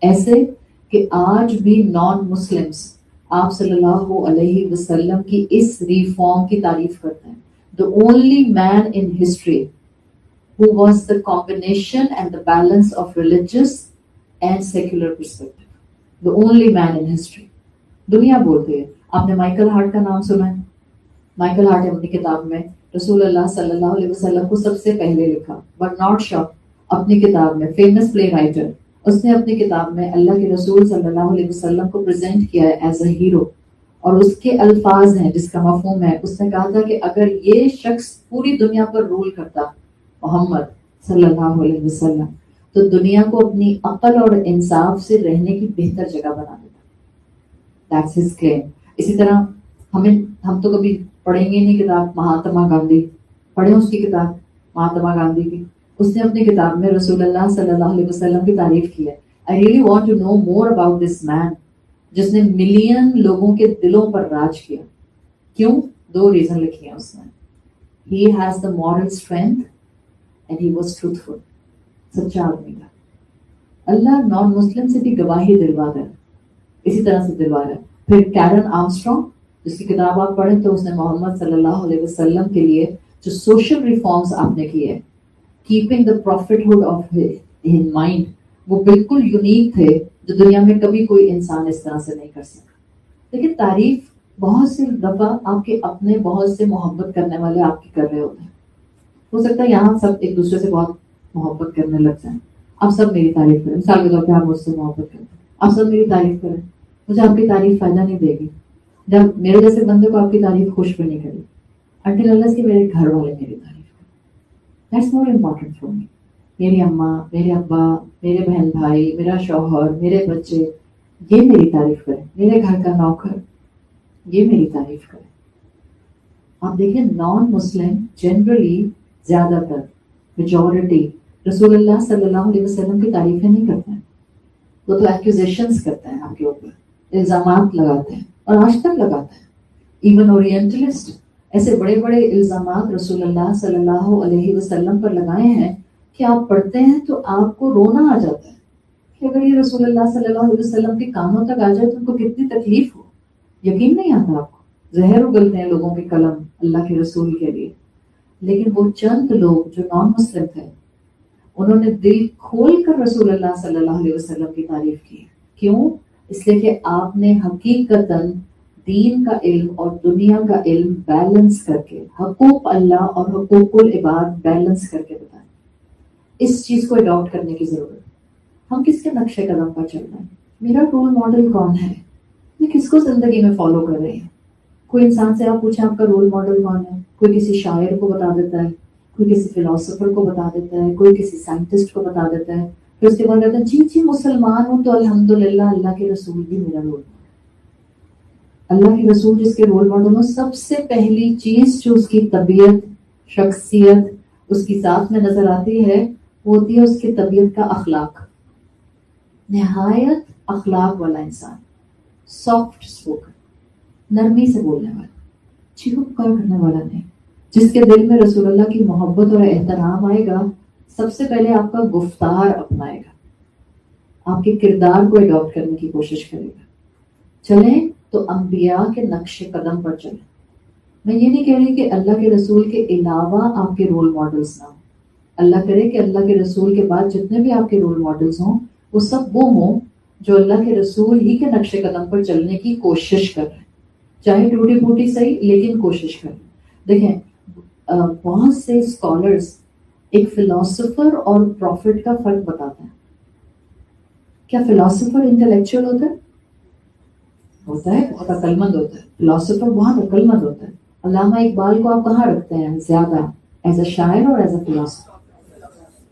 S1: ایسے کہ آج بھی نان مسلمس آپ صلی اللہ علیہ وسلم کی اس ریفارم کی تعریف کرتے ہیں. The only man in history who was the combination and the balance of religious and secular perspective. The only man in history. دنیا بولتی ہے. آپ نے مائیکل ہارٹ کا نام سنا ہے؟ مائیکل ہارٹ نے اپنی کتاب میں رسول اللہ صلی اللہ علیہ وسلم کو سب سے پہلے لکھا, بٹ ناٹ شاپ. اپنی کتاب میں فیمس پلے رائٹر, اس نے اپنی کتاب میں اللہ کے رسول صلی اللہ علیہ وسلم کو پریزنٹ کیا ہے ایز اے ہیرو, اور اس کے الفاظ ہیں جس کا مفہوم ہے. اس نے کہا تھا کہ اگر یہ شخص پوری دنیا پر رول کرتا, محمد صلی اللہ علیہ وسلم, تو دنیا کو اپنی عقل اور انصاف سے رہنے کی بہتر جگہ بنا دیتا. That's his claim. اسی طرح ہم تو کبھی پڑھیں گے نہیں کتاب مہاتما گاندھی. پڑھیں اس کی کتاب مہاتما گاندھی کی. اس نے اپنی کتاب میں رسول اللہ صلی اللہ علیہ وسلم کی تعریف کی ہے. I really want to know more about this man جس نے ملین لوگوں کے دلوں پر راج کیا. کیوں؟ دو ریزن لکھی ہیں اس نے. He has the moral strength and he was truthful. سچا آدمی کا. اللہ نان مسلم سے بھی گواہی دلوا رہا ہے, اسی طرح سے دلوا رہا ہے. پھر کیرن آرمسٹرانگ جس کی کتاب آپ پڑھیں تو اس نے محمد صلی اللہ علیہ وسلم کے لیے جو سوشل ریفارمز آپ نے کیے, keeping the prophethood of in mind, وہ بالکل یونیک تھے جو دنیا میں کبھی کوئی انسان اس طرح سے نہیں کر سکا. لیکن تعریف بہت سی دفعہ آپ کے اپنے بہت سے محبت کرنے والے آپ کی کر رہے ہوتے ہیں. ہو سکتا ہے یہاں سب ایک دوسرے سے بہت محبت کرنے لگ جائیں, آپ سب میری تعریف کریں. مثال کے طور پہ آپ مجھ سے محبت کرتے ہیں, آپ سب میری تعریف کریں, مجھے آپ کی تعریف فائدہ نہیں دے گی جب میرے جیسے بندے کو آپ کی تعریف خوش بھی نہیں کرے. انٹل اللہ کی میرے گھر والے میری تعریف کریں. That's more important for me. میری اماں, میرے ابا, میرے بہن بھائی, میرا شوہر, میرے بچے, یہ میری تعریف کریں. میرے گھر کا نوکر یہ میری تعریف کریں. آپ دیکھیں نان مسلم جنرلی زیادہ تر میجورٹی رسول اللہ صلی اللہ علیہ وسلم کی تعریفیں نہیں کرتے ہیں. وہ تو ایکوزیشنز کرتے ہیں آپ کے اوپر, الزامات لگاتے ہیں اور آج تک لگاتے ہیں. ایون اورینٹلسٹ ایسے بڑے بڑے الزامات رسول اللہ صلی اللہ علیہ وسلم پر لگائے ہیں کہ آپ پڑھتے ہیں تو آپ کو رونا آ جاتا ہے کہ اگر یہ رسول اللہ صلی اللہ علیہ وسلم کے کانوں تک آ جائے تو ان کو کتنی تکلیف ہو. یقین نہیں آتا آپ کو. زہر اگلتے ہیں لوگوں کے قلم اللہ کے رسول کے لیے. لیکن وہ چند لوگ جو نان مسلم تھے انہوں نے دل کھول کر رسول اللہ صلی اللہ علیہ وسلم کی تعریف کی. کیوں؟ اس لیے کہ آپ نے حقیقتاً دین کا علم اور دنیا کا علم بیلنس کر کے, حقوق اللہ اور حقوق العباد بیلنس کر کے بتایا. اس چیز کو اڈاپٹ کرنے کی ضرورت. ہم کس کے نقش قدم پر چل رہے ہیں؟ میرا رول ماڈل کون ہے؟ میں کس کو زندگی میں فالو کر رہی ہوں؟ کوئی انسان سے آپ پوچھیں آپ کا رول ماڈل کون ہے, کوئی کسی شاعر کو بتا دیتا ہے, کوئی کسی فلاسفر کو بتا دیتا ہے, کوئی کسی سائنٹسٹ کو بتا دیتا ہے. پھر اس کے بعد کہتا ہے جی جی مسلمان ہوں تو الحمدللہ اللہ کے رسول بھی میرا رول ماڈل. اللہ کے رسول جس کے رول ماڈل ہو, سب سے پہلی چیز جو اس کی طبیعت, شخصیت اس کی ذات میں نظر آتی ہے وہ ہوتی ہے اس کی طبیعت کا اخلاق. نہایت اخلاق والا انسان, سافٹ اسپوکن, نرمی سے بولنے والا, چیخ کر کرنے والا نہیں. جس کے دل میں رسول اللہ کی محبت اور احترام آئے گا سب سے پہلے آپ کا گفتار اپنائے گا, آپ کے کردار کو اڈاپٹ کرنے کی کوشش کرے گا. چلیں تو انبیاء کے نقش قدم پر چلیں. میں یہ نہیں کہہ رہی کہ اللہ کے رسول کے علاوہ آپ کے رول ماڈلز نہ ہوں. اللہ کرے کہ اللہ کے رسول کے بعد جتنے بھی آپ کے رول ماڈلز ہوں وہ سب وہ ہوں جو اللہ کے رسول ہی کے نقش قدم پر چلنے کی کوشش کر رہے ہیں, چاہے ٹوٹی پھوٹی صحیح لیکن کوشش کریں. دیکھیں بہت سے اسکالرز ایک فلاسفر اور پروفٹ کا فرق بتاتے ہیں. کیا فلاسفر انٹلیکچوئل ہوتا ہے؟ ہوتا ہے, بہت عقل مند ہوتا ہے. فلاسفر بہت عقل مند ہوتا ہے. علامہ اقبال کو آپ کہاں رکھتے ہیں زیادہ, ایز اے شاعر اور as a philosopher?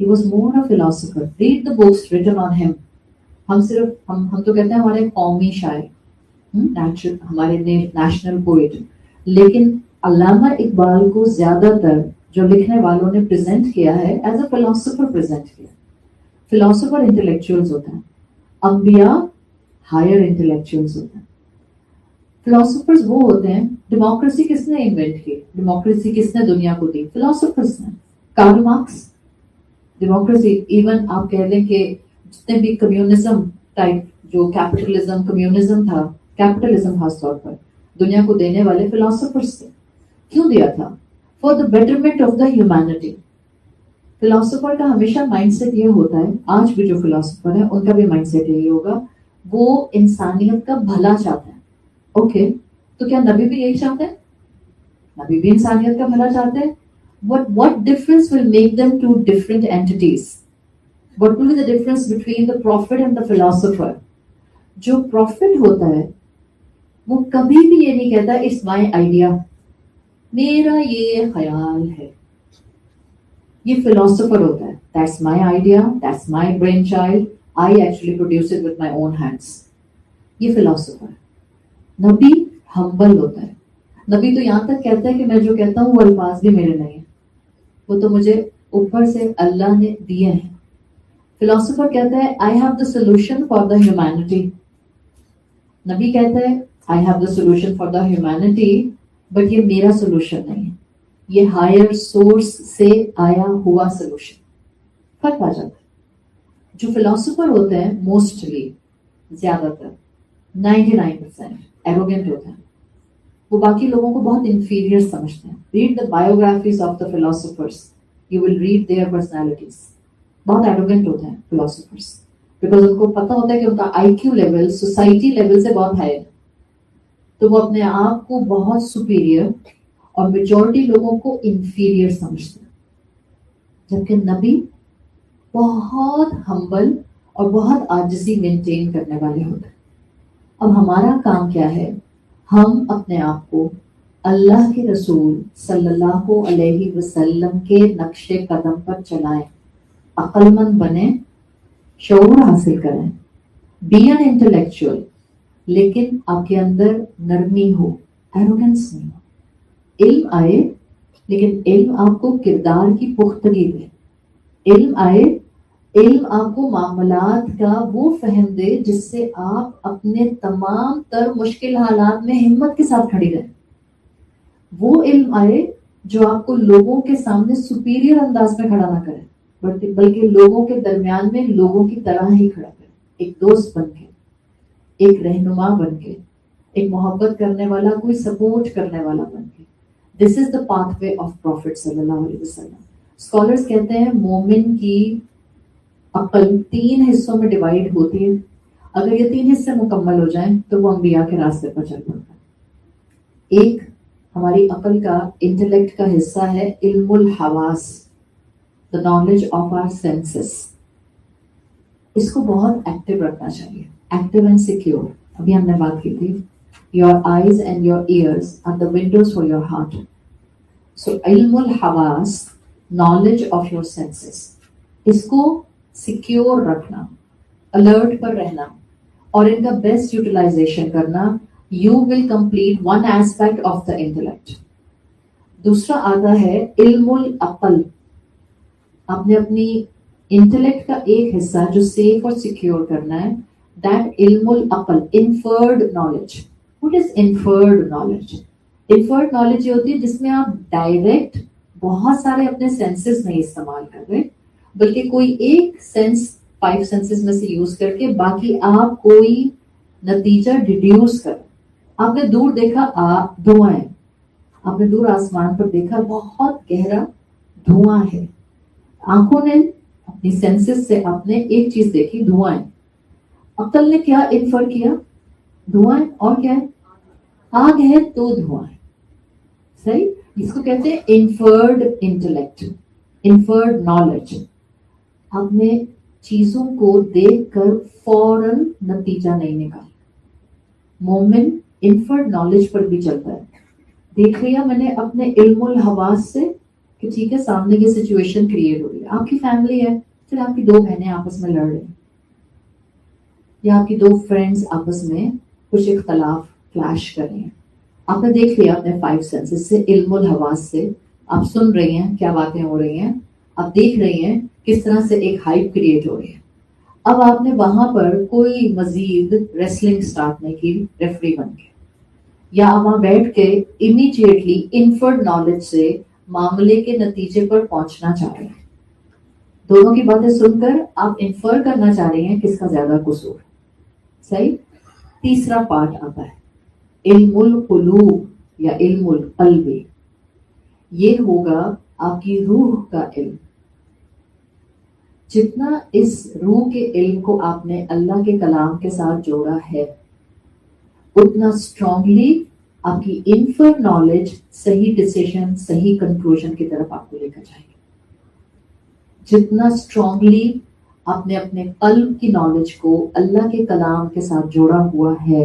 S1: He was more a philosopher. Read the books written on him. ہم تو کہتے ہیں ہمارے قومی شاعر, ہمارے نیشنل پوئٹ, لیکن علامہ اقبال کو زیادہ تر جو لکھنے والوں نے پریزنٹ کیا ہے ایز اے فلاسفر پریزنٹ کیا. فلاسفر انٹلیکچوئلز ہوتے ہیں, انبیاء ہائر انٹلیکچوئلز ہوتے ہیں. فلاسفرز وہ ہوتے ہیں, ڈیموکریسی کس نے انوینٹ کی, ڈیموکریسی کس نے دنیا کو دی؟ فلاسفرز نے. کارل مارکس ڈیموکریسی, ایون آپ کہہ لیں کہ جتنے بھی کمیونزم ٹائپ جو کیپٹلزم کمیونزم تھا, کیپٹلزم خاص طور پر دنیا کو دینے والے فلاسفرز تھے. کیوں دیا تھا؟ For the betterment of the humanity. Philosopher کا ہمیشہ مائنڈ سیٹ یہ ہوتا ہے, آج بھی جو فلاسفر ہیں ان کا بھی مائنڈ سیٹ یہی ہوگا, وہ انسانیت کا بھلا چاہتے ہیں. اوکے, تو کیا نبی بھی یہی چاہتے ہیں؟ نبی بھی انسانیت کا بھلا چاہتے ہیں. What difference will make them two different entities? What will be the difference between the prophet and the philosopher? جو prophet ہوتا ہے وہ کبھی بھی یہ نہیں کہتا it's my idea, میرا یہ خیال ہے. یہ philosopher ہوتا ہے, that's my idea, that's my brainchild, I actually produce it with my own hands. یہ philosopher ہے. نبی humble ہوتا ہے. نبی تو یہاں تک کہتا ہے کہ میں جو کہتا ہوں وہ الفاظ بھی میرے نہیں ہیں, وہ تو مجھے اوپر سے اللہ نے دیے ہیں. فلاسفر کہتا ہے I have the solution for the humanity. نبی کہتا ہے I have the solution for the humanity, but یہ میرا solution نہیں ہے, یہ higher source سے آیا ہوا solution. فرق آ جاتا ہے. جو فلاسفر ہوتے ہیں موسٹلی, زیادہ تر 99% arrogant ہوتے ہیں. وہ باقی لوگوں کو بہت انفیریئر سمجھتے ہیں. Read the biographies of the philosophers, you will read their personalities. بہت ایروگنٹ ہوتے ہیں فلاسفرس, بیکاز ان کو پتہ ہوتا ہے کہ ان کا آئی کیو لیول سوسائٹی لیول سے بہت ہائی ہے, تو وہ اپنے آپ کو بہت سپیریئر اور میجورٹی لوگوں کو انفیریئر سمجھتے ہیں. جبکہ نبی بہت ہمبل اور بہت عاجزی مینٹین کرنے والے ہوتے ہیں. اب ہمارا کام کیا ہے؟ ہم اپنے آپ کو اللہ کے رسول صلی اللہ علیہ وسلم کے نقش قدم پر چلائیں، عقل مند بنیں، شعور حاصل کریں. بی این انٹلیکچوئل، لیکن آپ کے اندر نرمی ہو، ایروگنس نہیں ہو. علم آئے لیکن علم آپ کو کردار کی پختگی دے. علم آئے، علم آپ کو معاملات کا وہ فہم دے جس سے آپ اپنے تمام تر مشکل حالات میں ہمت کے ساتھ کھڑی رہیں. وہ علم آئے جو آپ کو لوگوں کے سامنے سپیریئر انداز میں کھڑا نہ کرے، بلکہ لوگوں کے درمیان میں لوگوں کی طرح ہی کھڑا کرے، ایک دوست بن کے، ایک رہنما بن کے، ایک محبت کرنے والا، کوئی سپورٹ کرنے والا بن کے. This is the pathway of prophet صلی اللہ علیہ وسلم. اسکالرس کہتے ہیں مومن کی عقل 3 حصوں میں ڈیوائڈ ہوتی ہے. اگر یہ 3 حصے مکمل ہو جائیں تو وہ انبیاء کے راستے پر چل پڑتا ہے. ایک ہماری عقل کا انٹلیکٹ کا حصہ ہے علم الحواس، the knowledge of our senses. اس کو بہت ایکٹیو رکھنا چاہیے، ایکٹیو اینڈ سیکیور. ابھی ہم نے بات کی تھی your eyes and your ears are the windows for your heart. So علم الحواس، knowledge of your senses، اس کو سیکیور رکھنا، الرٹ پر رہنا اور ان کا بیسٹ یوٹیلائزیشن کرنا. You will complete one aspect of the intellect. دوسرا آتا ہے علم العقل. آپ نے اپنی انٹلیکٹ کا ایک حصہ جو سیف اور سیکیور کرنا ہے، that علم العقل، inferred knowledge. What is inferred knowledge? Inferred knowledge یہ ہوتی ہے جس میں آپ ڈائریکٹ بہت سارے اپنے سینسز نہیں استعمال کر رہے، بلکہ کوئی ایک سینس 5 سینسز میں سے یوز کر کے باقی آپ کوئی نتیجہ ڈیڈیوس کر. آپ نے دور دیکھا دھواں ہے، آپ نے دور آسمان پر دیکھا بہت گہرا دھواں ہے. آنکھوں نے اپنی سینسز سے آپ نے ایک چیز دیکھی، دھواں ہے. عقل نے کیا انفر کیا؟ دھواں ہے اور کیا ہے؟ آگ ہے تو دھواں ہے. صحیح، اس کو کہتے ہیں انفرڈ انٹلیکٹ، انفرڈ نالج. آپ نے چیزوں کو دیکھ کر فوراً نتیجہ نہیں نکالا. مومن انفرڈ نالج پر بھی چلتا ہے. دیکھ لیا میں نے اپنے علم الحواس سے کہ ٹھیک ہے سامنے یہ سچویشن کریٹ ہو رہی ہے. آپ کی فیملی ہے، پھر آپ کی 2 بہنیں آپس میں لڑ رہی ہیں، یا آپ کی 2 فرینڈز آپس میں کچھ اختلاف کلیش کر رہی ہیں. آپ نے دیکھ لیا اپنے 5 سینسز سے، علم الحواس سے. آپ سن رہی ہیں کیا باتیں ہو رہی ہیں، آپ دیکھ رہی ہیں کس طرح سے ایک ہائپ کریٹ ہو رہی ہے. اب آپ نے وہاں پر کوئی مزید ریسلنگ سٹارٹ نہیں کی ریفری بن کے، یا آپ وہاں بیٹھ کے امیڈیٹلی انفرڈ نالج سے معاملے کے نتیجے پر پہنچنا چاہ رہے ہیں. دونوں کی باتیں سن کر آپ انفر کرنا چاہ رہے ہیں کس کا زیادہ قصور. صحیح. تیسرا پارٹ آتا ہے علم القلوب یا علم القلب. یہ ہوگا آپ کی روح کا علم. جتنا اس روح کے علم کو آپ نے اللہ کے کلام کے ساتھ جوڑا ہے، اتنا اسٹرانگلی آپ کی انفر نالج صحیح ڈیسیژن، صحیح کنکلوژن کی طرف آپ کو لے کر جائے گی. جتنا اسٹرانگلی آپ نے اپنے قلب کی نالج کو اللہ کے کلام کے ساتھ جوڑا ہوا ہے،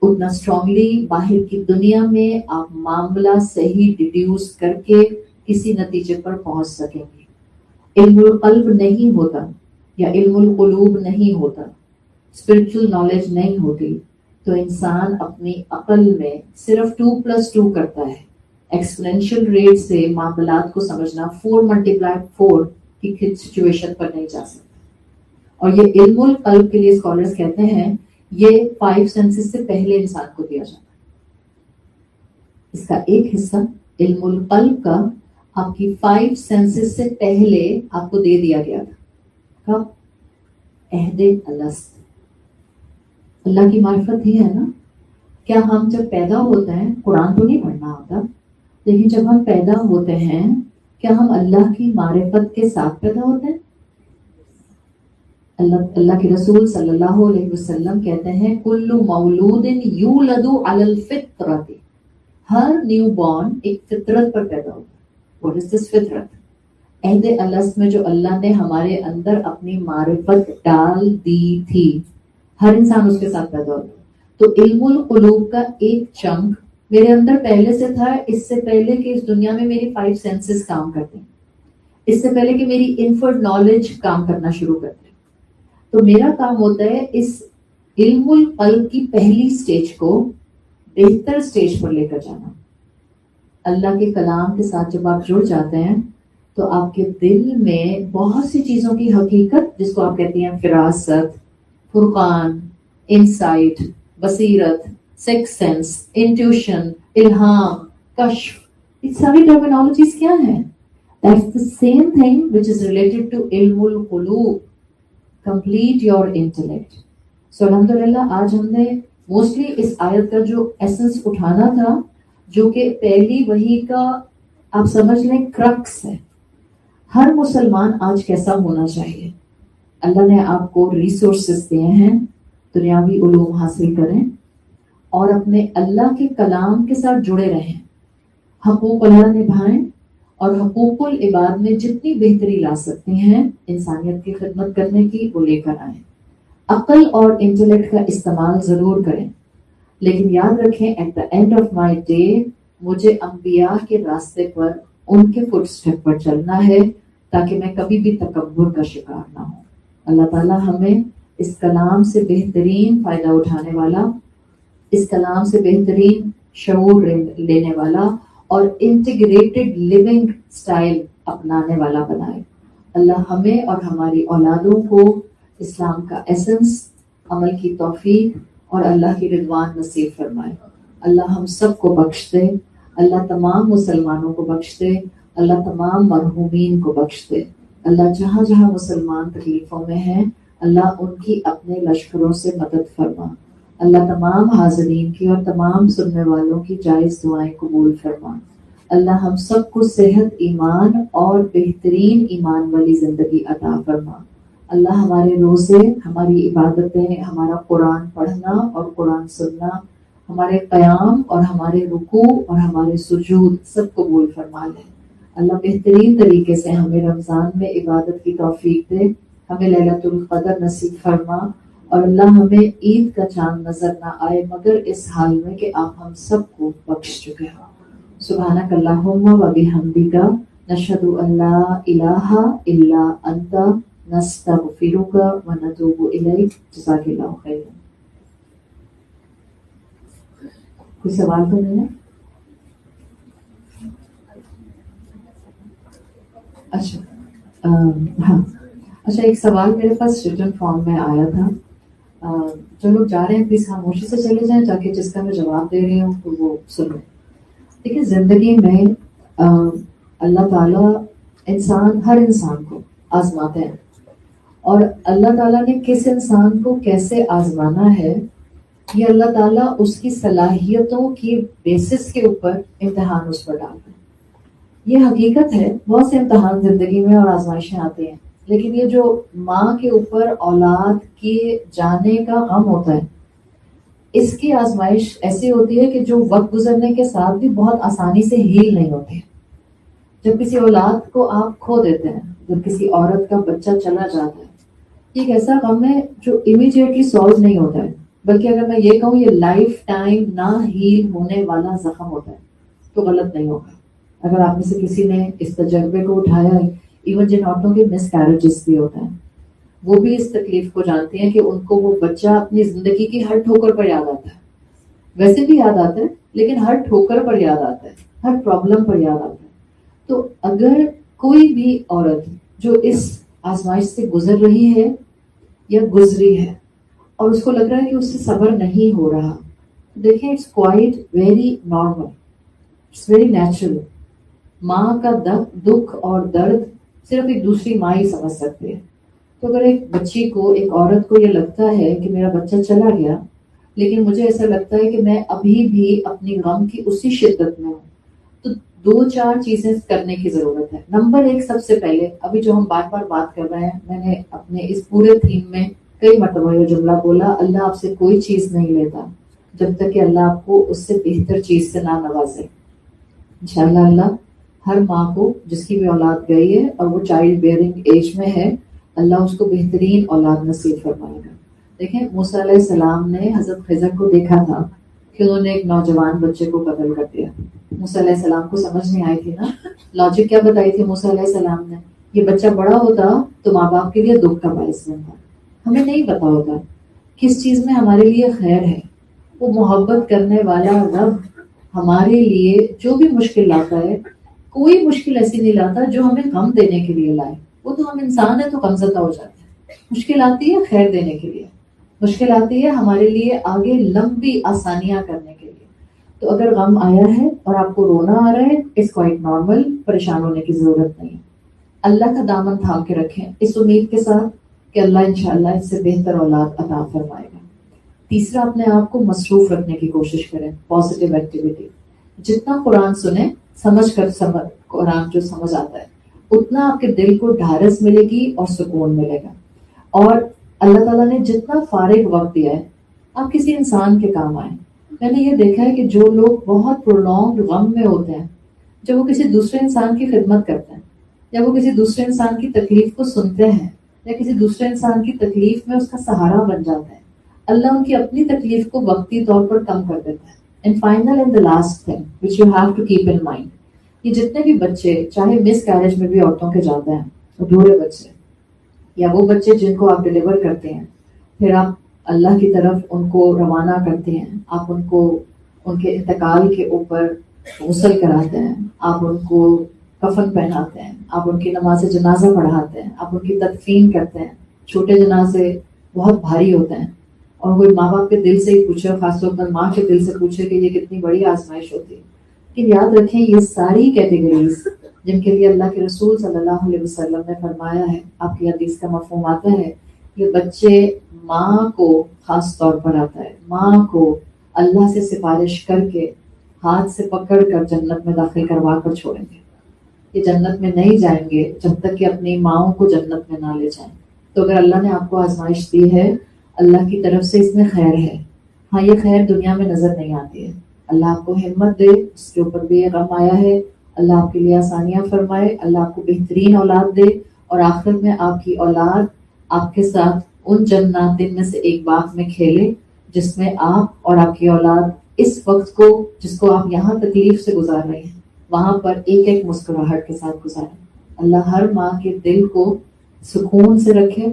S1: اتنا اسٹرانگلی باہر کی دنیا میں آپ معاملہ صحیح ڈیڈیوس کر کے کسی نتیجے پر پہنچ سکیں گے. علم القلب نہیں ہوتا یا علم القلوب نہیں ہوتا، اسپرچل نالج نہیں ہوتی، تو انسان اپنی عقل میں صرف 2+2 کرتا ہے. ایکسپونینشیل ریٹ سے معاملات کو سمجھنا 4 × 4 کی سچویشن پر نہیں جا سکتا. اور یہ علم القلب کے لیے اسکالرز کہتے ہیں یہ 5 سینسز سے پہلے انسان کو دیا جاتا ہے. اس کا ایک حصہ علم القلب کا آپ کی 5 سینسز سے پہلے آپ کو دے دیا گیا تھا. کب؟ عہد الست. اللہ کی معرفت ہی ہے نا. کیا ہم جب پیدا ہوتے ہیں، قرآن تو نہیں پڑھنا ہوتا، لیکن جب ہم پیدا ہوتے ہیں کیا ہم اللہ کی معرفت کے ساتھ پیدا ہوتے ہیں؟ اللہ کے رسول صلی اللہ علیہ وسلم کہتے ہیں کل مولود یولد علی الفطرۃ. ہر نیو بورن ایک فطرت پر پیدا ہوتا ہے. What is this فطرت؟ عہد الست میں جو اللہ نے ہمارے اندر اپنی معرفت ڈال دی تھی، ہر انسان اس کے ساتھ پیدا ہوتا ہے. تو علم القلوب کا ایک چنک میرے اندر پہلے سے تھا، اس سے پہلے کہ اس دنیا میں میری 5 سینسز کام کرتے ہیں، اس سے پہلے کہ میری انفرڈ نالج کام کرنا شروع کرتے. تو میرا کام ہوتا ہے اس علم القلب کی پہلی سٹیج کو بہتر سٹیج پر لے کر جانا. اللہ کے کلام کے ساتھ جب آپ جڑ جاتے ہیں تو آپ کے دل میں بہت سی چیزوں کی حقیقت، جس کو آپ کہتے ہیں فراست، فرقان، انسائٹ، بصیرت، سکس سینس، انٹیوشن، الہام، کشف، یہ ساری ٹرمینالوجیز کیا ہیں؟ That's the same thing which is related to علم القلوب. Complete your intellect. So الحمدللہ آج ہم نے موسٹلی اس آیت کا جو ایسنس اٹھانا تھا، جو کہ پہلی وحی کا آپ سمجھ لیں کرکس ہے. ہر مسلمان آج کیسا ہونا چاہیے؟ اللہ نے آپ کو ریسورسز دیے ہیں، دنیاوی علوم حاصل کریں اور اپنے اللہ کے کلام کے ساتھ جڑے رہیں، حقوق اللہ نبھائیں اور حقوق العباد میں جتنی بہتری لا سکتے ہیں انسانیت کی خدمت کرنے کی، وہ لے کر آئیں. عقل اور انٹلیکٹ کا استعمال ضرور کریں، لیکن یاد رکھیں at the end of my day مجھے انبیاء کے راستے پر، ان کے فٹ اسٹیپ پر چلنا ہے، تاکہ میں کبھی بھی تکبر کا شکار نہ ہوں. اللہ تعالیٰ ہمیں اس کلام سے بہترین فائدہ اٹھانے والا، اس کلام سے بہترین شعور لینے والا اور انٹیگریٹڈ لیونگ سٹائل اپنانے والا بنائے. اللہ ہمیں اور ہماری اولادوں کو اسلام کا ایسنس، عمل کی توفیق اور اللہ کی رضوان نصیب فرمائے. اللہ ہم سب کو بخش دے، اللہ تمام مسلمانوں کو بخش دے، اللہ تمام مرحومین کو بخش دے. اللہ جہاں جہاں مسلمان تکلیفوں میں ہیں اللہ ان کی اپنے لشکروں سے مدد فرما. اللہ تمام حاضرین کی اور تمام سننے والوں کی جائز دعائیں قبول فرما. اللہ ہم سب کو صحت، ایمان اور بہترین ایمان والی زندگی عطا فرما. اللہ ہمارے روزے، ہماری عبادتیں، ہمارا قرآن پڑھنا اور قرآن سننا، ہمارے قیام اور ہمارے رکوع اور ہمارے سجود سب قبول فرما لے. اللہ بہترین طریقے سے ہمیں رمضان میں عبادت کی توفیق دے، ہمیں لیلۃ القدر نصیب فرما، اور اللہ ہمیں عید کا چاند نظر نہ آئے مگر اس حال میں کہ آپ ہم سب کو بخش چکے ہو. سبحانک اللہم و بحمدک، نشہد ان لا الہ الا انت، نستغفرک و نتوب الیک. جزاک اللہ خیر. کوئی سوال تو نہیں ہے؟ اچھا ہاں، اچھا ایک سوال میرے پاس ریٹن فارم میں آیا تھا. جو لوگ جا رہے ہیں پلیز خاموشی سے چلے جائیں تاکہ جس کا میں جواب دے رہی ہوں تو وہ سنیں. دیکھیں زندگی میں اللہ تعالیٰ ہر انسان کو آزماتے ہیں، اور اللہ تعالیٰ نے کس انسان کو کیسے آزمانا ہے یہ اللہ تعالیٰ اس کی صلاحیتوں کی بیسس کے اوپر امتحان اس پر ڈالتے ہیں. یہ حقیقت ہے، بہت سے امتحان زندگی میں اور آزمائشیں آتی ہیں، لیکن یہ جو ماں کے اوپر اولاد کے جانے کا غم ہوتا ہے، اس کی آزمائش ایسی ہوتی ہے کہ جو وقت گزرنے کے ساتھ بھی بہت آسانی سے ہیل نہیں ہوتی. جب کسی اولاد کو آپ کھو دیتے ہیں، جب کسی عورت کا بچہ چلا جاتا ہے، یہ ایک ایسا غم ہے جو امیڈیٹلی سالو نہیں ہوتا ہے، بلکہ اگر میں یہ کہوں یہ لائف ٹائم نہ ہیل ہونے والا زخم ہوتا ہے تو غلط نہیں ہوگا. اگر آپ میں سے کسی نے اس تجربے کو اٹھایا ہے، ایون جن عورتوں کے مس کیریجز بھی ہوتا ہے، وہ بھی اس تکلیف کو جانتی ہیں کہ ان کو وہ بچہ اپنی زندگی کی ہر ٹھوکر پر یاد آتا ہے. ویسے بھی یاد آتا ہے لیکن ہر ٹھوکر پر یاد آتا ہے، ہر پرابلم پر یاد آتا ہے. تو اگر کوئی بھی عورت جو اس آزمائش سے گزر رہی ہے یا گزری ہے اور اس کو لگ رہا ہے کہ اس سے صبر نہیں ہو رہا، دیکھیں it's quite very normal, it's very natural. ماں کا دکھ اور درد صرف ایک دوسری ماں ہی سمجھ سکتے ہیں. تو اگر ایک بچی کو، ایک عورت کو یہ لگتا ہے کہ میرا بچہ چلا گیا، لیکن مجھے ایسا لگتا ہے کہ میں ابھی بھی اپنی غم کی اسی شدت میں ہوں، تو 2-4 چیزیں کرنے کی ضرورت ہے. نمبر 1 سب سے پہلے، ابھی جو ہم بار بار بات کر رہے ہیں، میں نے اپنے اس پورے تھیم میں کئی مرتبہ یہ جملہ بولا، اللہ آپ سے کوئی چیز نہیں لیتا جب تک کہ اللہ آپ کو اس سے بہتر چیز سے نہ نوازے. انشاءاللہ اللہ
S2: ہر ماں کو جس کی بھی اولاد گئی ہے اور وہ چائلڈ بیئرنگ ایج میں ہے، اللہ اس کو بہترین اولاد نصیب فرمائے گا۔ دیکھیں موسیٰ علیہ السلام نے حضرت خضر کو دیکھا تھا کہ انہوں نے ایک نوجوان بچے کو قتل کر دیا۔ موسیٰ علیہ السلام کو سمجھ نہیں آئی تھی نا، لاجک کیا بتائی تھی موسیٰ علیہ السلام نے، یہ بچہ بڑا ہوتا تو ماں باپ کے لیے دکھ کا باعث بنتا۔ ہمیں نہیں پتا ہوتا کس چیز میں ہمارے لیے خیر ہے۔ وہ محبت کرنے والا رب ہمارے لیے جو بھی مشکل لاتا ہے، کوئی مشکل ایسی نہیں لاتا جو ہمیں غم دینے کے لیے لائے۔ وہ تو ہم انسان ہیں تو غمزدہ ہو جاتے ہیں۔ مشکل آتی ہے خیر دینے کے لیے، مشکل آتی ہے ہمارے لیے آگے لمبی آسانیاں کرنے کے لیے۔ تو اگر غم آیا ہے اور آپ کو رونا آ رہا ہے، اٹس کوائٹ نارمل، پریشان ہونے کی ضرورت نہیں ہے۔ اللہ کا دامن تھام کے رکھیں اس امید کے ساتھ کہ اللہ انشاءاللہ اس سے بہتر اولاد عطا فرمائے گا۔ تیسرا، اپنے آپ کو مصروف رکھنے کی کوشش کریں، پازیٹیو ایکٹیویٹی۔ جتنا قرآن سنیں، قرآن جو سمجھ آتا ہے، اتنا آپ کے دل کو ڈھارس ملے گی اور سکون ملے گا۔ اور اللہ تعالیٰ نے جتنا فارغ وقت دیا ہے، آپ کسی انسان کے کام آئیں۔ میں نے یہ دیکھا ہے کہ جو لوگ بہت پرولونگ غم میں ہوتے ہیں، جب وہ کسی دوسرے انسان کی خدمت کرتے ہیں، یا وہ کسی دوسرے انسان کی تکلیف کو سنتے ہیں، یا کسی دوسرے انسان کی تکلیف میں اس کا سہارا بن جاتے ہیں، اللہ ان کی اپنی تکلیف کو وقتی طور پر کم کر دیتا ہے۔ And final and the last thing which you have to keep in mind, یہ جتنے بھی بچے چاہے مس کیریج میں بھی عورتوں کے جاتے ہیں، ادھورے بچے یا وہ بچے جن کو آپ ڈلیور کرتے ہیں، پھر آپ اللہ کی طرف ان کو روانہ کرتے ہیں، آپ ان کو ان کے انتقال کے اوپر غسل کراتے ہیں، آپ ان کو کفن پہناتے ہیں، آپ ان کی نماز جنازہ پڑھاتے ہیں، آپ ان کی تدفین کرتے ہیں۔ چھوٹے جنازے بہت بھاری ہوتے ہیں، اور کوئی ماں باپ کے دل سے ہی پوچھے، خاص طور پر ماں کے دل سے پوچھے کہ یہ کتنی بڑی آزمائش ہوتی ہے۔ لیکن یاد رکھیں یہ ساری کیٹیگریز جن کے لیے اللہ کے رسول صلی اللہ علیہ وسلم نے فرمایا ہے، آپ کی حدیث کا مفہوم آتا ہے، یہ بچے ماں کو خاص طور پر آتا ہے، ماں کو اللہ سے سفارش کر کے ہاتھ سے پکڑ کر جنت میں داخل کروا کر چھوڑیں گے۔ یہ جنت میں نہیں جائیں گے جب تک کہ اپنی ماؤں کو جنت میں نہ لے جائیں۔ تو اگر اللہ نے آپ کو آزمائش دی ہے، اللہ کی طرف سے اس میں خیر ہے۔ ہاں یہ خیر دنیا میں نظر نہیں آتی ہے، اللہ آپ کو ہمت دے، اس کے اوپر بھی یہ غم آیا ہے، اللہ آپ کے لیے آسانیاں فرمائے، اللہ آپ کو بہترین اولاد دے، اور آخر میں آپ کی اولاد آپ کے ساتھ ان جنات میں سے ایک باغ میں کھیلے جس میں آپ اور آپ کی اولاد اس وقت کو جس کو آپ یہاں تکلیف سے گزار رہے ہیں، وہاں پر ایک ایک مسکراہٹ کے ساتھ گزاریں۔ اللہ ہر ماں کے دل کو سکون سے رکھے،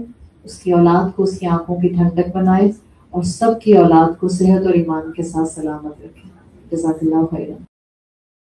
S2: اس کی اولاد کو اس کی آنکھوں کی ٹھنڈک بنائے، اور سب کی اولاد کو صحت اور ایمان کے ساتھ سلامت رکھے۔ جزاک اللہ خیرا۔